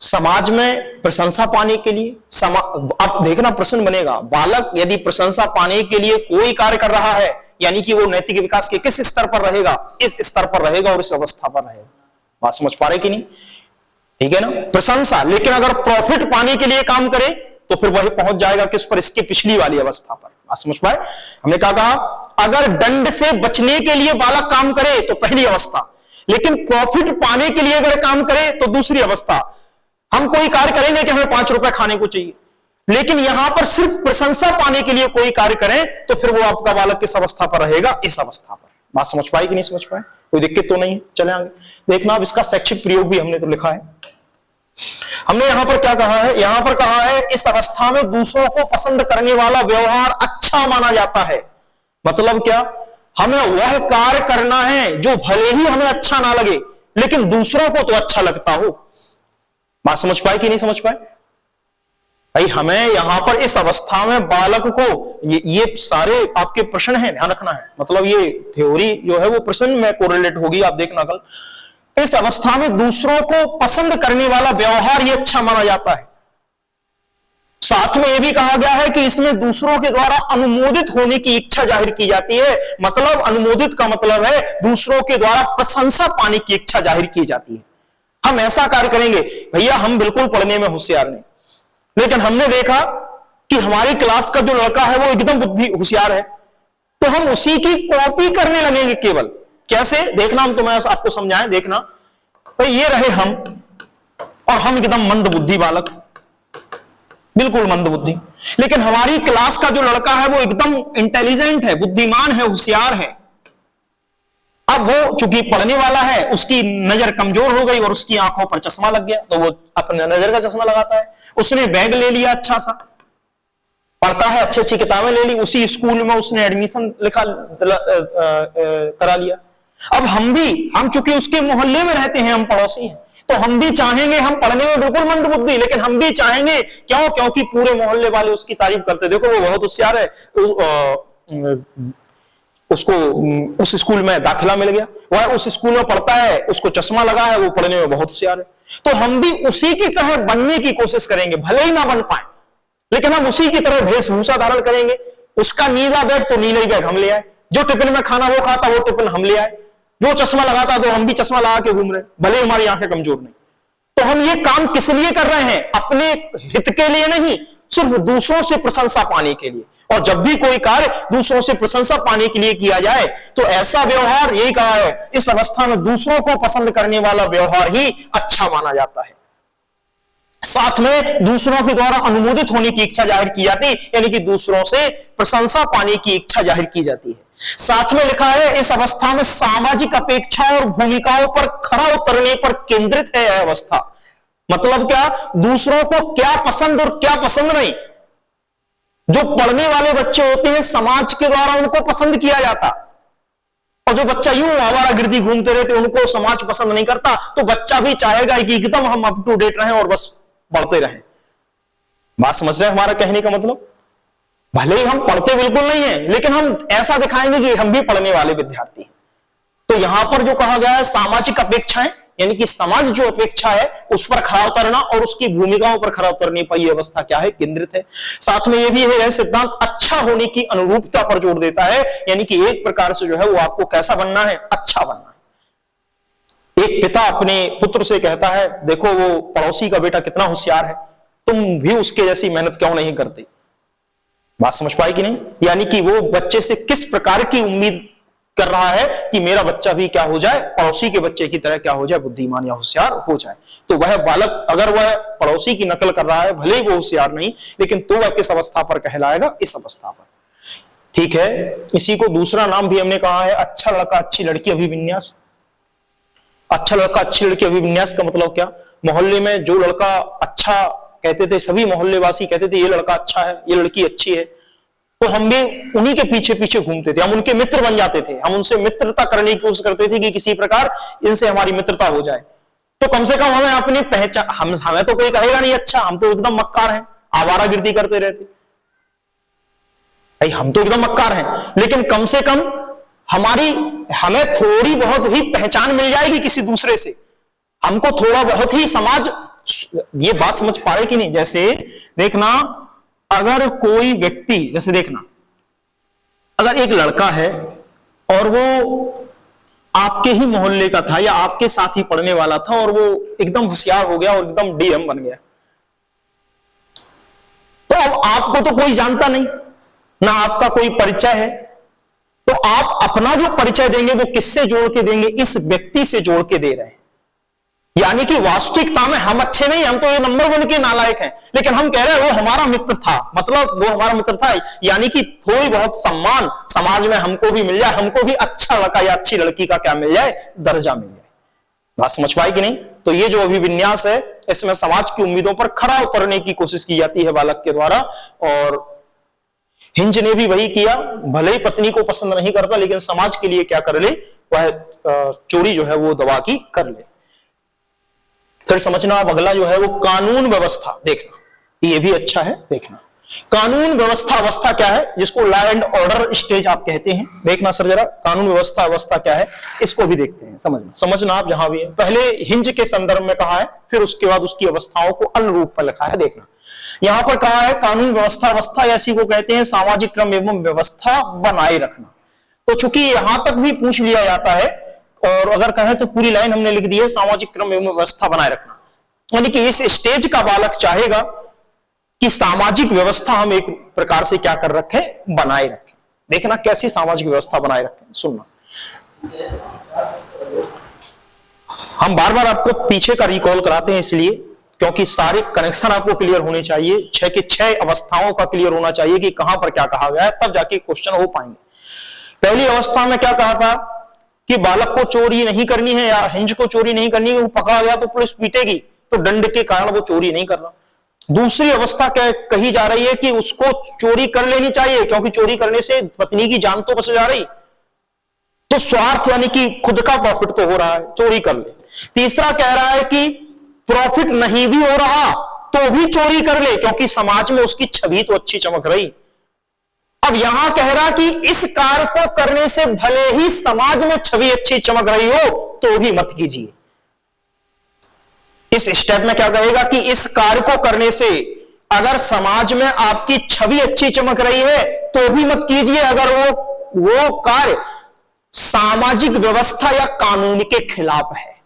समाज में प्रशंसा पाने के लिए, अब देखना प्रश्न बनेगा, बालक यदि प्रशंसा पाने के लिए कोई कार्य कर रहा है, यानी कि वो नैतिक विकास के किस स्तर पर रहेगा, इस स्तर पर रहेगा और इस अवस्था पर रहेगा। बात समझ पा रहे कि नहीं? ठीक है ना, प्रशंसा। लेकिन अगर प्रॉफिट पाने के लिए काम करे तो फिर वही पहुंच जाएगा किस पर, इसके पिछली वाली अवस्था पर। बात समझ पाए? हमने क्या कहा, अगर दंड से बचने के लिए बालक काम करे तो पहली अवस्था, लेकिन प्रॉफिट पाने के लिए अगर काम करे तो दूसरी अवस्था। हम कोई कार्य करेंगे कि हमें 5 रुपए खाने को चाहिए, लेकिन यहां पर सिर्फ प्रशंसा पाने के लिए कोई कार्य करें तो फिर वो आपका बालक किस अवस्था पर रहेगा, इस अवस्था पर। बात समझ पाए कि नहीं समझ पाए? कोई दिक्कत तो नहीं है? चले आगे देखना। अब इसका शैक्षिक प्रयोग भी हमने तो लिखा है। हमने यहां पर क्या कहा है, यहां पर कहा है इस अवस्था में दूसरों को पसंद करने वाला व्यवहार अच्छा माना जाता है। मतलब क्या, हमें वह कार्य करना है जो भले ही हमें अच्छा ना लगे लेकिन दूसरों को तो अच्छा लगता हो। बात समझ पाए कि नहीं समझ पाए? भाई हमें यहां पर इस अवस्था में बालक को, ये सारे आपके प्रश्न हैं, ध्यान रखना है, मतलब ये थ्योरी जो है वो प्रश्न में कोरिलेट होगी, आप देखना कल। इस अवस्था में दूसरों को पसंद करने वाला व्यवहार ये अच्छा माना जाता है। साथ में यह भी कहा गया है कि इसमें दूसरों के द्वारा अनुमोदित होने की इच्छा जाहिर की जाती है। मतलब अनुमोदित का मतलब है दूसरों के द्वारा प्रशंसा पाने की इच्छा जाहिर की जाती है। हम ऐसा कार्य करेंगे, भैया हम बिल्कुल पढ़ने में होशियार नहीं, लेकिन हमने देखा कि हमारी क्लास का जो लड़का है वो एकदम बुद्धि होशियार है, तो हम उसी की कॉपी करने लगेंगे। केवल कैसे देखना, हम तुम्हें आपको समझाएं, देखना। भाई ये रहे हम, और हम एकदम मंद बुद्धि बालक, बिल्कुल मंदबुद्धि। लेकिन हमारी क्लास का जो लड़का है वो एकदम इंटेलिजेंट है, बुद्धिमान है, होशियार है। अब वो चूंकि पढ़ने वाला है, उसकी नजर कमजोर हो गई और उसकी आंखों पर चश्मा लग गया, तो वो अपने नजर का चश्मा लगाता है। उसने बैग ले लिया अच्छा सा, पढ़ता है, अच्छी अच्छी किताबें ले ली, उसी स्कूल में उसने एडमिशन करा लिया। अब हम चूंकि उसके मोहल्ले में रहते हैं, हम पड़ोसी हैं, तो हम भी चाहेंगे, हम पढ़ने में बिल्कुल मंदबुद्धि, लेकिन हम भी चाहेंगे, क्योंकि पूरे मोहल्ले वाले उसकी तारीफ करते, देखो वो बहुत होशियार है, उसको उस स्कूल में दाखिला मिल गया, वह उस स्कूल में पढ़ता है, उसको चश्मा लगा है, वो पढ़ने में बहुत होशियार है। तो हम भी उसी की तरह बनने की कोशिश करेंगे, भले ही ना बन पाए, लेकिन हम उसी की तरह वेशभूषा धारण करेंगे। उसका नीला बैग तो नीला ही बैग हम ले आए, जो टिफिन में खाना वो खाता वो टिफिन हम ले आए, वो चश्मा लगाता तो हम भी चश्मा लगा के घूम रहे, भले हमारी आंखें कमजोर नहीं। तो हम ये काम किस लिए कर रहे हैं? अपने हित के लिए नहीं, सिर्फ दूसरों से प्रशंसा पाने के लिए। और जब भी कोई कार्य दूसरों से प्रशंसा पाने के लिए किया जाए तो ऐसा व्यवहार, यही कहा है, इस अवस्था में दूसरों को पसंद करने वाला व्यवहार ही अच्छा माना जाता है। साथ में दूसरों के द्वारा अनुमोदित होने की इच्छा जाहिर की जाती, यानी कि दूसरों से प्रशंसा पाने की इच्छा जाहिर की जाती है। साथ में लिखा है, इस अवस्था में सामाजिक अपेक्षा और भूमिकाओं पर खरा उतरने पर केंद्रित है यह अवस्था। मतलब क्या? दूसरों को क्या पसंद और क्या पसंद नहीं। जो पढ़ने वाले बच्चे होते हैं, समाज के द्वारा उनको पसंद किया जाता, और जो बच्चा यूं आवारागर्दी घूमते रहते, उनको समाज पसंद नहीं करता। तो बच्चा भी चाहेगा कि एकदम हम अप टू डेट रहें और बस पढ़ते रहें। बात समझ रहे हैं हमारा कहने का मतलब? भले ही हम पढ़ते बिल्कुल नहीं है, लेकिन हम ऐसा दिखाएंगे कि हम भी पढ़ने वाले विद्यार्थी हैं। तो यहां पर जो कहा गया है, सामाजिक अपेक्षाएं, यानी कि समाज जो अपेक्षा है उस पर खरा उतरना और उसकी भूमिकाओं पर खरा उतरने पर यह अवस्था क्या है? केंद्रित है। साथ में यह भी है, सिद्धांत अच्छा होने की अनुरूपता पर जोर देता है, यानी कि एक प्रकार से जो है वो आपको कैसा बनना है? अच्छा बनना है। एक पिता अपने पुत्र से कहता है, देखो वो पड़ोसी का बेटा कितना होशियार है, तुम भी उसके जैसी मेहनत क्यों नहीं करते? बात समझ पाए कि नहीं? यानी कि वो बच्चे से किस प्रकार की उम्मीद कर रहा है कि मेरा बच्चा भी क्या हो जाए? पड़ोसी के बच्चे की तरह क्या हो जाए? बुद्धिमान या होशियार हो जाए। तो वह बालक अगर वह पड़ोसी की नकल कर रहा है, भले ही वो होशियार नहीं, लेकिन तो वह किस अवस्था पर कहलाएगा? इस अवस्था पर। ठीक है, इसी को दूसरा नाम भी हमने कहा है, अच्छा लड़का अच्छी लड़की अभिविन्यास। अच्छा लड़का अच्छी लड़की अभिविन्यास का मतलब क्या? मोहल्ले में जो लड़का अच्छा कहते थे, सभी मोहल्ले वासी कहते थे ये लड़का अच्छा है, ये लड़की अच्छी है, तो हम भी उन्हीं के पीछे पीछे घूमते थे, हम उनके मित्र बन जाते थे, हम उनसे मित्रता करने की कोशिश करते थे कि किसी प्रकार इनसे हमारी मित्रता हो जाए। तो कम से कम हमें अपनी पहचान, हमें तो कोई कहेगा नहीं अच्छा, हम तो एकदम मक्कार हैं, आवारागर्दी करते रहते, भाई हम तो एकदम मक्कार हैं, लेकिन कम से कम हमें थोड़ी बहुत ही पहचान मिल जाएगी किसी दूसरे से, हमको थोड़ा बहुत ही समाज, ये बात समझ पा रहे कि नहीं? जैसे देखना, अगर कोई व्यक्ति, जैसे देखना, अगर एक लड़का है और वो आपके ही मोहल्ले का था या आपके साथ ही पढ़ने वाला था और वो एकदम होशियार हो गया और एकदम डीएम बन गया, तो अब आपको तो कोई जानता नहीं, ना आपका कोई परिचय है, तो आप अपना जो परिचय देंगे वो किससे जोड़ के देंगे? इस व्यक्ति से जोड़ के दे रहे हैं। यानी कि वास्तविकता में हम अच्छे नहीं, हम तो ये नंबर वन के नालायक हैं, लेकिन हम कह रहे हैं वो हमारा मित्र था, मतलब वो हमारा मित्र था, यानी कि थोड़ी बहुत सम्मान समाज में हमको भी मिल जाए, हमको भी अच्छा लड़का या अच्छी लड़की का क्या मिल जाए? दर्जा मिल जाए। बात समझ पाए कि नहीं? तो ये जो अभिविन्यास है, इसमें समाज की उम्मीदों पर खरा उतरने की कोशिश की जाती है बालक के द्वारा। और हिंज ने भी वही किया, भले ही पत्नी को पसंद नहीं करता, लेकिन समाज के लिए क्या कर ले? वह चोरी जो है वो दबा की कर ले। फिर समझना, अब अगला जो है वो कानून व्यवस्था। देखना, ये भी अच्छा है देखना, कानून व्यवस्था अवस्था क्या है, जिसको लॉ एंड ऑर्डर स्टेज आप कहते हैं। देखना सर जरा, कानून व्यवस्था अवस्था क्या है, इसको भी देखते हैं, समझना आप जहां भी है। पहले हिंज के संदर्भ में कहा है, फिर उसके बाद उसकी अवस्थाओं को अन्य रूप में लिखा है। देखना, यहां पर कहा है कानून व्यवस्था अवस्था, ऐसी को कहते हैं सामाजिक क्रम एवं व्यवस्था बनाए रखना। तो चूंकि यहां तक भी पूछ लिया जाता है, और अगर कहें तो पूरी लाइन हमने लिख दी है, सामाजिक क्रम एवं व्यवस्था बनाए रखना, यानी कि इस स्टेज का बालक चाहेगा कि सामाजिक व्यवस्था हम एक प्रकार से क्या कर रखें? बनाए रखें। देखना कैसी सामाजिक व्यवस्था बनाए रखें, सुनना। हम बार बार आपको पीछे का रिकॉल कराते हैं इसलिए क्योंकि सारे कनेक्शन आपको क्लियर होने चाहिए, 6 के 6 अवस्थाओं का क्लियर होना चाहिए कि कहां पर क्या कहा गया है, तब जाके क्वेश्चन हो पाएंगे। पहली अवस्था में क्या कहा था कि बालक को चोरी नहीं करनी है या हिंज को चोरी नहीं करनी है, वो पकड़ा गया तो पुलिस पीटेगी, तो दंड के कारण वो चोरी नहीं कर रहा। दूसरी अवस्था क्या कही जा रही है कि उसको चोरी कर लेनी चाहिए, क्योंकि चोरी करने से पत्नी की जान तो बच जा रही, तो स्वार्थ यानी कि खुद का प्रॉफिट तो हो रहा है, चोरी कर ले। तीसरा कह रहा है कि प्रॉफिट नहीं भी हो रहा तो भी चोरी कर ले, क्योंकि समाज में उसकी छवि तो अच्छी चमक रही। अब यहां कह रहा कि इस कार्य को करने से भले ही समाज में छवि अच्छी चमक रही हो तो भी मत कीजिए। इस स्टेप में क्या कहेगा कि इस कार्य को करने से अगर समाज में आपकी छवि अच्छी चमक रही है तो भी मत कीजिए, अगर वो कार्य सामाजिक व्यवस्था या कानून के खिलाफ है।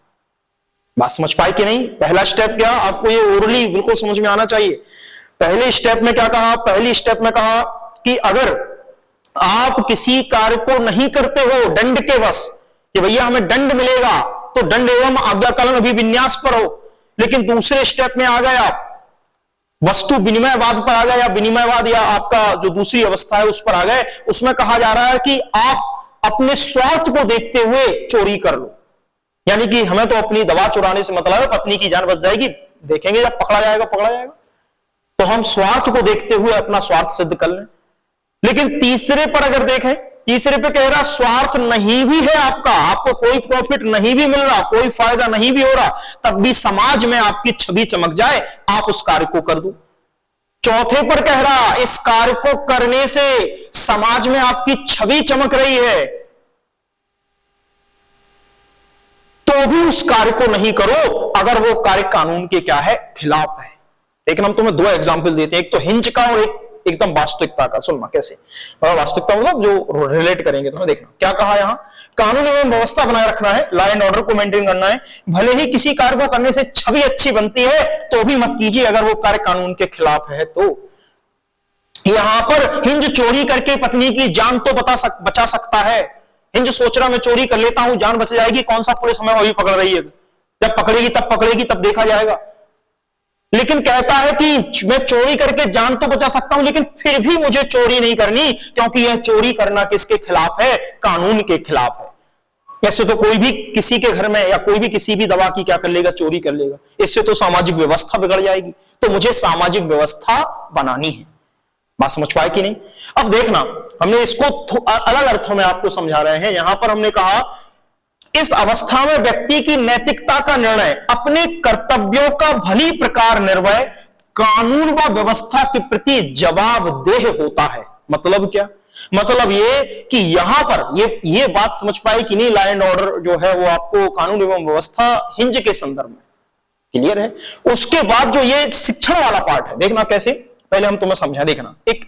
बात समझ पाए कि नहीं? पहला स्टेप क्या, आपको ये ओरली बिल्कुल समझ में आना चाहिए। पहले स्टेप में क्या कहा, पहली स्टेप में कहा कि अगर आप किसी कार्य को नहीं करते हो दंड के वश, कि भैया हमें दंड मिलेगा, तो दंड एवं आज्ञाकालन अभिविन्यास पर हो। लेकिन दूसरे स्टेप में आ गए आप वस्तु विनिमयवाद पर आ गए, या विनिमयवाद या आपका जो दूसरी अवस्था है उस पर आ गए। उसमें कहा जा रहा है कि आप अपने स्वार्थ को देखते हुए चोरी कर लो, यानी कि हमें तो अपनी दवा चुराने से मतलब है, पत्नी की जान बच जाएगी, देखेंगे जब पकड़ा जाएगा तो हम स्वार्थ को देखते हुए अपना स्वार्थ सिद्ध कर लें। लेकिन तीसरे पर अगर देखें, तीसरे पे कह रहा स्वार्थ नहीं भी है आपका, आपको कोई प्रॉफिट नहीं भी मिल रहा, कोई फायदा नहीं भी हो रहा, तब भी समाज में आपकी छवि चमक जाए, आप उस कार्य को कर दो। चौथे पर कह रहा इस कार्य को करने से समाज में आपकी छवि चमक रही है तो भी उस कार्य को नहीं करो, अगर वो कार्य कानून के क्या है, खिलाफ है। लेकिन हम तुम्हें 2 एग्जाम्पल देते हैं, एक तो हिंज का और एक एकदम वास्तविकता का। सुनना कैसे, वास्तविकता मतलब जो रिलेट करेंगे तुम्हें देखना। क्या कहा यहां, कानून एवं व्यवस्था बनाए रखना है, लॉ एंड ऑर्डर को मेंटेन करना है, भले ही किसी कार्य को करने से छवि अच्छी बनती है तो भी मत कीजिए, अगर वो कार्य कानून के खिलाफ है तो। यहां पर हिंज चोरी करके पत्नी की जान तो बचा सकता है। हिंज सोच रहा मैं चोरी कर लेता हूं, जान बच जाएगी, कौन सा पुलिस हमें वही पकड़ रही है, जब पकड़ेगी तब देखा जाएगा। लेकिन कहता है कि मैं चोरी करके जान तो बचा सकता हूं, लेकिन फिर भी मुझे चोरी नहीं करनी, क्योंकि यह चोरी करना किसके खिलाफ है, कानून के खिलाफ है। ऐसे तो कोई भी किसी के घर में या कोई भी किसी भी दवा की क्या कर लेगा, चोरी कर लेगा, इससे तो सामाजिक व्यवस्था बिगड़ जाएगी। तो मुझे सामाजिक व्यवस्था बनानी है। बात समझ पाए कि नहीं? अब देखना, हमने इसको अलग अर्थों में आपको समझा रहे हैं। यहां पर हमने कहा इस अवस्था में व्यक्ति की नैतिकता का निर्णय अपने कर्तव्यों का भली प्रकार निर्वय कानून व व्यवस्था के प्रति जवाबदेह होता है। मतलब क्या, मतलब ये कि यहां पर ये बात समझ पाए कि नहीं, लॉ एंड ऑर्डर जो है वो आपको कानून एवं व्यवस्था हिंज के संदर्भ में क्लियर है। उसके बाद जो ये शिक्षण वाला पार्ट है, देखना कैसे, पहले हम तुम्हें समझा। देखना, एक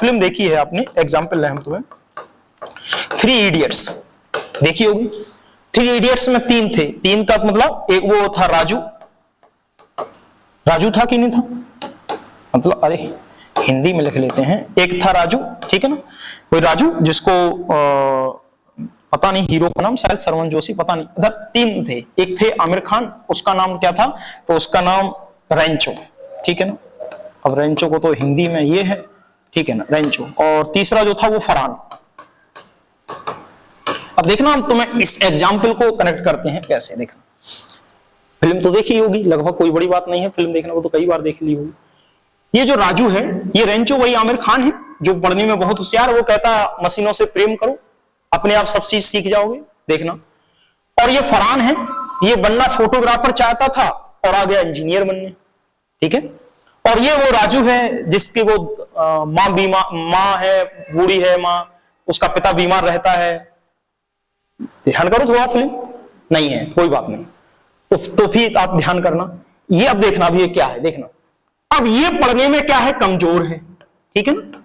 फिल्म देखी है आपने, एग्जाम्पल है हम तुम्हें 3 इडियट्स देखी होगी। 3 इडियट्स में 3 थे, 3 का मतलब एक वो था राजू था कि नहीं था, मतलब अरे हिंदी में लिख लेते हैं, एक था राजू, ठीक है ना, कोई राजू जिसको पता नहीं हीरो का नाम शायद सरवण जोशी, पता नहीं, इधर 3 थे। एक थे आमिर खान, उसका नाम क्या था, तो उसका नाम रेंचो, ठीक है ना। अब रेंचो को तो हिंदी में ये है, ठीक है ना, रेंचो। और तीसरा जो था वो फरहान। अब देखना हम तुम्हें इस एग्जाम्पल को कनेक्ट करते हैं कैसे। देखना, फिल्म तो देखी होगी लगभग, कोई बड़ी बात नहीं है, फिल्म देखना वो तो कई बार देख ली होगी। ये जो राजू है, ये रेंचो वही आमिर खान है जो पढ़ने में बहुत होशियार, वो कहता मशीनों से प्रेम करो, अपने आप सब चीज सीख जाओगे, देखना। और ये फरहान है, ये बनना फोटोग्राफर चाहता था और आ गया इंजीनियर बनने, ठीक है। और ये वो राजू है जिसकी वो माँ है, बूढ़ी है माँ, उसका पिता बीमार रहता है। ध्यान करो थोड़ा, फिल्म नहीं है कोई बात नहीं, तो फिर आप ध्यान करना। ये अब देखना भी ये क्या है, देखना। अब ये पढ़ने में क्या है, कमजोर है, ठीक है ना,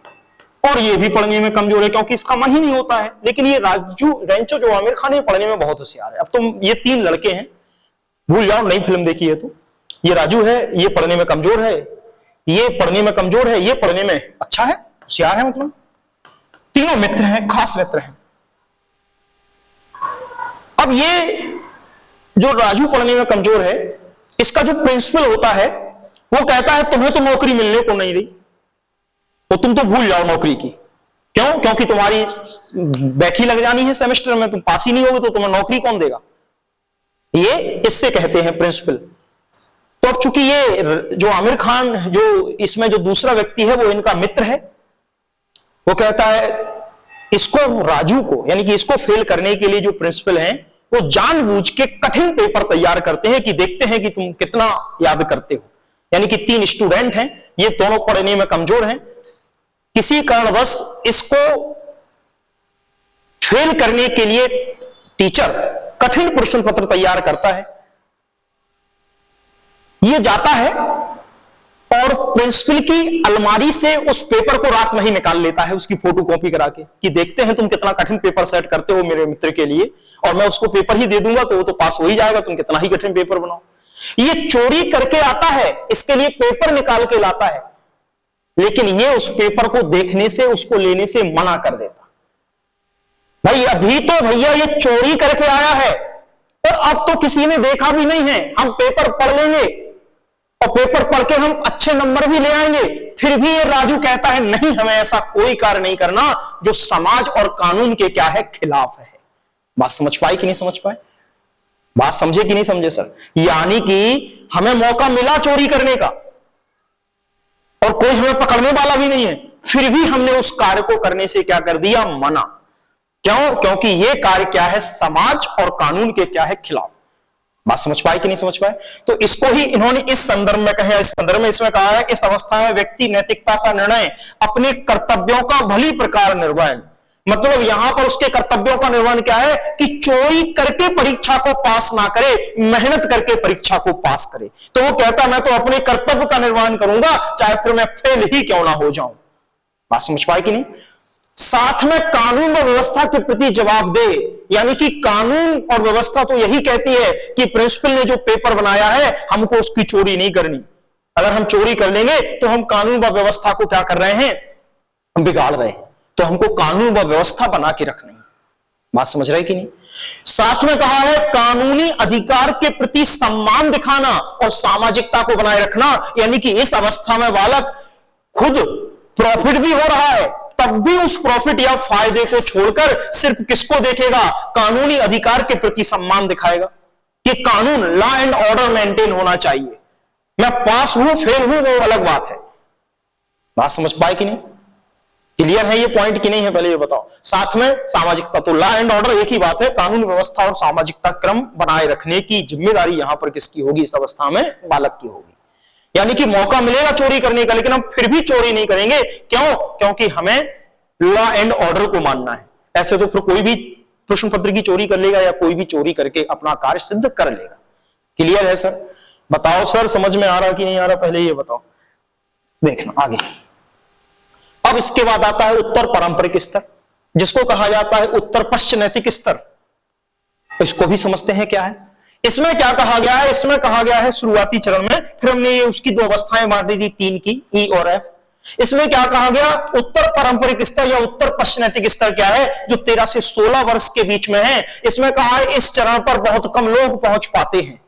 और ये भी पढ़ने में कमजोर है क्योंकि इसका मन ही नहीं होता है। लेकिन ये रेंचो जो आमिर खान है पढ़ने में बहुत होशियार है। अब तुम ये 3 लड़के हैं, भूल जाओ नई फिल्म देखी है तो। ये राजू है, ये पढ़ने में कमजोर है, ये पढ़ने में कमजोर है, ये पढ़ने में अच्छा है, होशियार है, मतलब तीनों मित्र हैं, खास मित्र हैं। अब ये जो राजू पढ़ने में कमजोर है, इसका जो प्रिंसिपल होता है वो कहता है तुम्हें तो नौकरी मिलने को नहीं रही, वो तुम तो भूल जाओ नौकरी की। क्यों? क्योंकि तुम्हारी बैक ही लग जानी है सेमेस्टर में, तुम पास ही नहीं होगे तो तुम्हें नौकरी कौन देगा। ये इससे कहते हैं प्रिंसिपल। तो अब चूंकि ये जो आमिर खान, जो इसमें जो दूसरा व्यक्ति है वो इनका मित्र है, वो कहता है इसको, राजू को, यानी कि इसको फेल करने के लिए जो प्रिंसिपल हैं वो जानबूझ के कठिन पेपर तैयार करते हैं कि देखते हैं कि तुम कितना याद करते हो। यानी कि 3 स्टूडेंट हैं, ये दोनों पढ़ने में कमजोर हैं, किसी कारणवश इसको फेल करने के लिए टीचर कठिन प्रश्न पत्र तैयार करता है। ये जाता है और प्रिंसिपल की अलमारी से उस पेपर को रात में ही निकाल लेता है, उसकी फोटो कॉपी करा के, कि देखते हैं तुम कितना कठिन पेपर सेट करते हो मेरे मित्र के लिए, और मैं उसको पेपर ही दे दूंगा तो वो तो पास हो ही जाएगा, तुम कितना ही कठिन पेपर बनाओ। ये चोरी करके आता है, इसके लिए पेपर निकाल के लाता है, लेकिन ये उस पेपर को देखने से, उसको लेने से मना कर देता। भाई अभी तो भैया ये चोरी करके आया है और अब तो किसी ने देखा भी नहीं है, हम पेपर पढ़ लेंगे और पेपर पढ़ के हम अच्छे नंबर भी ले आएंगे, फिर भी ये राजू कहता है नहीं, हमें ऐसा कोई कार्य नहीं करना जो समाज और कानून के क्या है, खिलाफ है। बात समझ पाए कि नहीं समझ पाए? बात समझे कि नहीं समझे सर? यानी कि हमें मौका मिला चोरी करने का और कोई हमें पकड़ने वाला भी नहीं है, फिर भी हमने उस कार्य को करने से क्या कर दिया, मना। क्यों? क्योंकि यह कार्य क्या है, समाज और कानून के क्या है, खिलाफ। बात समझ पाए कि नहीं समझ पाए? तो इसको ही इन्होंने इस संदर्भ में कहा, इस संदर्भ में इसमें कहा है, इस अवस्था में व्यक्ति नैतिकता का निर्णय अपने कर्तव्यों का भली प्रकार निर्वहन, मतलब यहां पर उसके कर्तव्यों का निर्वहन क्या है कि चोरी करके परीक्षा को पास ना करे, मेहनत करके परीक्षा को पास करे। तो वो कहता मैं तो अपने कर्तव्य का निर्वहन करूंगा, चाहे फिर मैं फेल ही क्यों ना हो जाऊं। बात समझ पाए कि नहीं? साथ में कानून व व्यवस्था के प्रति जवाबदेह, यानी कि कानून और व्यवस्था तो यही कहती है कि प्रिंसिपल ने जो पेपर बनाया है हमको उसकी चोरी नहीं करनी। अगर हम चोरी कर लेंगे तो हम कानून व व्यवस्था को क्या कर रहे हैं, बिगाड़ रहे हैं। तो हमको कानून व व्यवस्था बना के रखनी है। बात समझ रहे कि नहीं? साथ में कहा है कानूनी अधिकार के प्रति सम्मान दिखाना और सामाजिकता को बनाए रखना, यानी कि इस अवस्था में बालक खुद प्रॉफिट भी हो रहा है, तब भी उस प्रॉफिट या फायदे को छोड़कर सिर्फ किसको देखेगा, कानूनी अधिकार के प्रति सम्मान दिखाएगा कि कानून, लॉ एंड ऑर्डर मेंटेन होना चाहिए। मैं पास हूं फेल हूं वो अलग बात है। बात समझ पाए कि नहीं? क्लियर है ये पॉइंट कि नहीं है, पहले ये बताओ। साथ में सामाजिकता, तो लॉ एंड ऑर्डर एक ही बात है, कानून व्यवस्था और सामाजिकता क्रम बनाए रखने की जिम्मेदारी यहां पर किसकी होगी, इस अवस्था में बालक की होगी। यानी कि मौका मिलेगा चोरी करने का, लेकिन हम फिर भी चोरी नहीं करेंगे। क्यों? क्योंकि हमें लॉ एंड ऑर्डर को मानना है। ऐसे तो फिर कोई भी प्रश्न पत्र की चोरी कर लेगा या कोई भी चोरी करके अपना कार्य सिद्ध कर लेगा। क्लियर है सर? बताओ सर, समझ में आ रहा कि नहीं आ रहा, पहले ये बताओ। देखना आगे। अब इसके बाद आता है उत्तर पारंपरिक स्तर, जिसको कहा जाता है उत्तर पश्चिम नैतिक स्तर। इसको भी समझते हैं क्या है। इसमें क्या कहा गया है, इसमें कहा गया है शुरुआती चरण में, फिर हमने ये उसकी 2 अवस्थाएं बांट दी थी, 3 की, ई और एफ। इसमें क्या कहा गया, उत्तर पारंपरिक स्तर या उत्तर पश्चिम नैतिक स्तर क्या है, जो 13 से 16 वर्ष के बीच में है। इसमें कहा है इस चरण पर बहुत कम लोग पहुंच पाते हैं।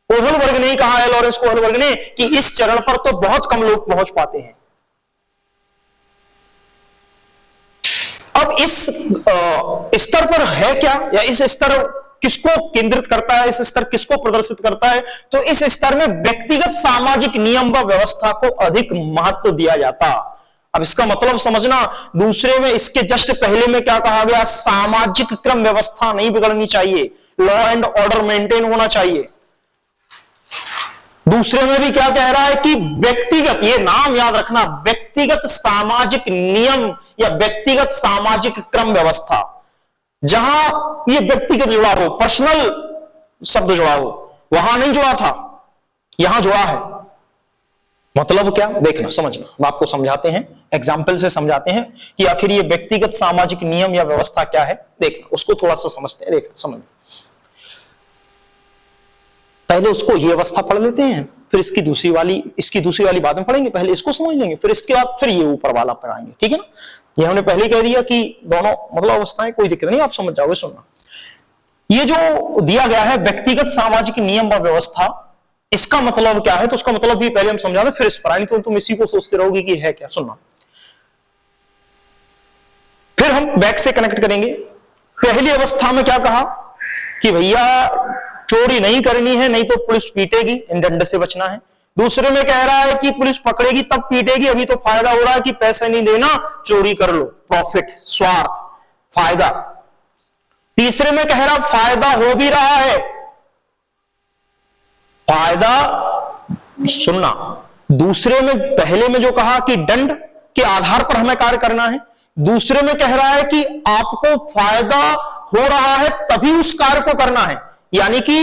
ओहल वर्ग ने कहा है, लॉरेंस कोहल वर्ग ने, कि इस चरण पर तो बहुत कम लोग पहुंच पाते हैं। अब इस स्तर पर है क्या, या इस स्तर किसको केंद्रित करता है, इस स्तर किसको प्रदर्शित करता है, तो इस स्तर में व्यक्तिगत सामाजिक नियम व व्यवस्था को अधिक महत्व दिया जाता। अब इसका मतलब समझना, दूसरे में इसके जस्ट पहले में क्या कहा गया, सामाजिक क्रम व्यवस्था नहीं बिगड़नी चाहिए, लॉ एंड ऑर्डर मेंटेन होना चाहिए। दूसरे में भी क्या कह रहा है कि व्यक्तिगत, ये नाम याद रखना, व्यक्तिगत सामाजिक नियम या व्यक्तिगत सामाजिक क्रम व्यवस्था, जहां ये व्यक्तिगत जुड़ा हो, पर्सनल शब्द जुड़ा हो, वहां नहीं जुड़ा था, यहां जुड़ा है। मतलब क्या, देखना समझना, हम आपको समझाते हैं, एग्जाम्पल से समझाते हैं कि आखिर ये व्यक्तिगत सामाजिक नियम या व्यवस्था क्या है। देखना, उसको थोड़ा सा समझते हैं, देखना समझ। पहले उसको ये अवस्था पढ़ लेते हैं, फिर इसकी दूसरी वाली बाद में पढ़ेंगे। पहले इसको समझ लेंगे, फिर इसके बाद फिर ये ऊपर वाला पढ़ाएंगे, ठीक है ना। ये हमने पहले कह दिया कि दोनों मतलब अवस्थाएं, कोई दिक्कत नहीं, आप समझ जाओगे। सुनना, ये जो दिया गया है व्यक्तिगत सामाजिक नियम व व्यवस्था, इसका मतलब क्या है, तो उसका मतलब भी पहले हम समझा दें, फिर इस पर आए, नहीं तो तुम इसी को सोचते रहोगे कि है क्या। सुनना, फिर हम बैक से कनेक्ट करेंगे। पहली अवस्था में क्या कहा कि भैया चोरी नहीं करनी है, नहीं तो पुलिस पीटेगी, इन दंड से बचना है। दूसरे में कह रहा है कि पुलिस पकड़ेगी तब पीटेगी, अभी तो फायदा हो रहा है कि पैसे नहीं देना, चोरी कर लो, प्रॉफिट, स्वार्थ, फायदा। तीसरे में कह रहा फायदा हो भी रहा है, फायदा, सुनना, दूसरे में, पहले में जो कहा कि दंड के आधार पर हमें कार्य करना है, दूसरे में कह रहा है कि आपको फायदा हो रहा है तभी उस कार्य को करना है, यानी कि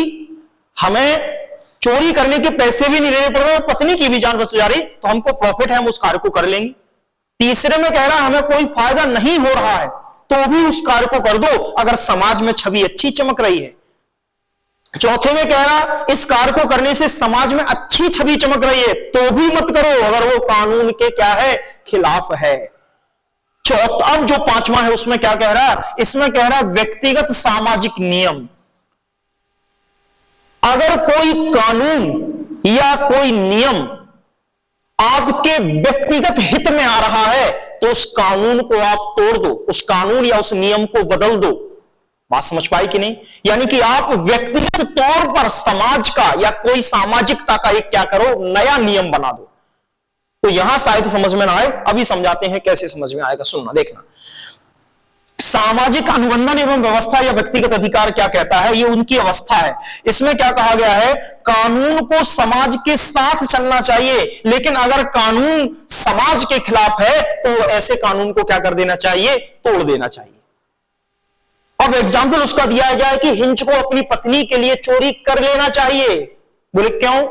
हमें चोरी करने के पैसे भी नहीं लेने पड़ रहे, पत्नी की भी जान बच जा रही, तो हमको प्रॉफिट है, हम उस कार्य को कर लेंगे। तीसरे में कह रहा है हमें कोई फायदा नहीं हो रहा है तो भी उस कार्य को कर दो अगर समाज में छवि अच्छी चमक रही है। चौथे में कह रहा इस कार्य को करने से समाज में अच्छी छवि चमक रही है तो भी मत करो अगर वो कानून के क्या है, खिलाफ है। अब जो पांचवा है उसमें क्या कह रहा है, इसमें कह रहा है व्यक्तिगत सामाजिक नियम। अगर कोई कानून या कोई नियम आपके व्यक्तिगत हित में आ रहा है तो उस कानून को आप तोड़ दो, उस कानून या उस नियम को बदल दो। बात समझ पाई कि नहीं? यानी कि आप व्यक्तिगत तौर पर समाज का या कोई सामाजिकता का एक क्या करो, नया नियम बना दो। तो यहां शायद समझ में ना आए, अभी समझाते हैं कैसे समझ में आएगा। सुनना, देखना, सामाजिक अनुबंधन एवं व्यवस्था या व्यक्तिगत अधिकार क्या कहता है, ये उनकी अवस्था है। इसमें क्या कहा गया है, कानून को समाज के साथ चलना चाहिए, लेकिन अगर कानून समाज के खिलाफ है तो ऐसे कानून को क्या कर देना चाहिए, तोड़ देना चाहिए। अब एग्जाम्पल उसका दिया गया है कि हिंच को अपनी पत्नी के लिए चोरी कर लेना चाहिए। बोले क्यों?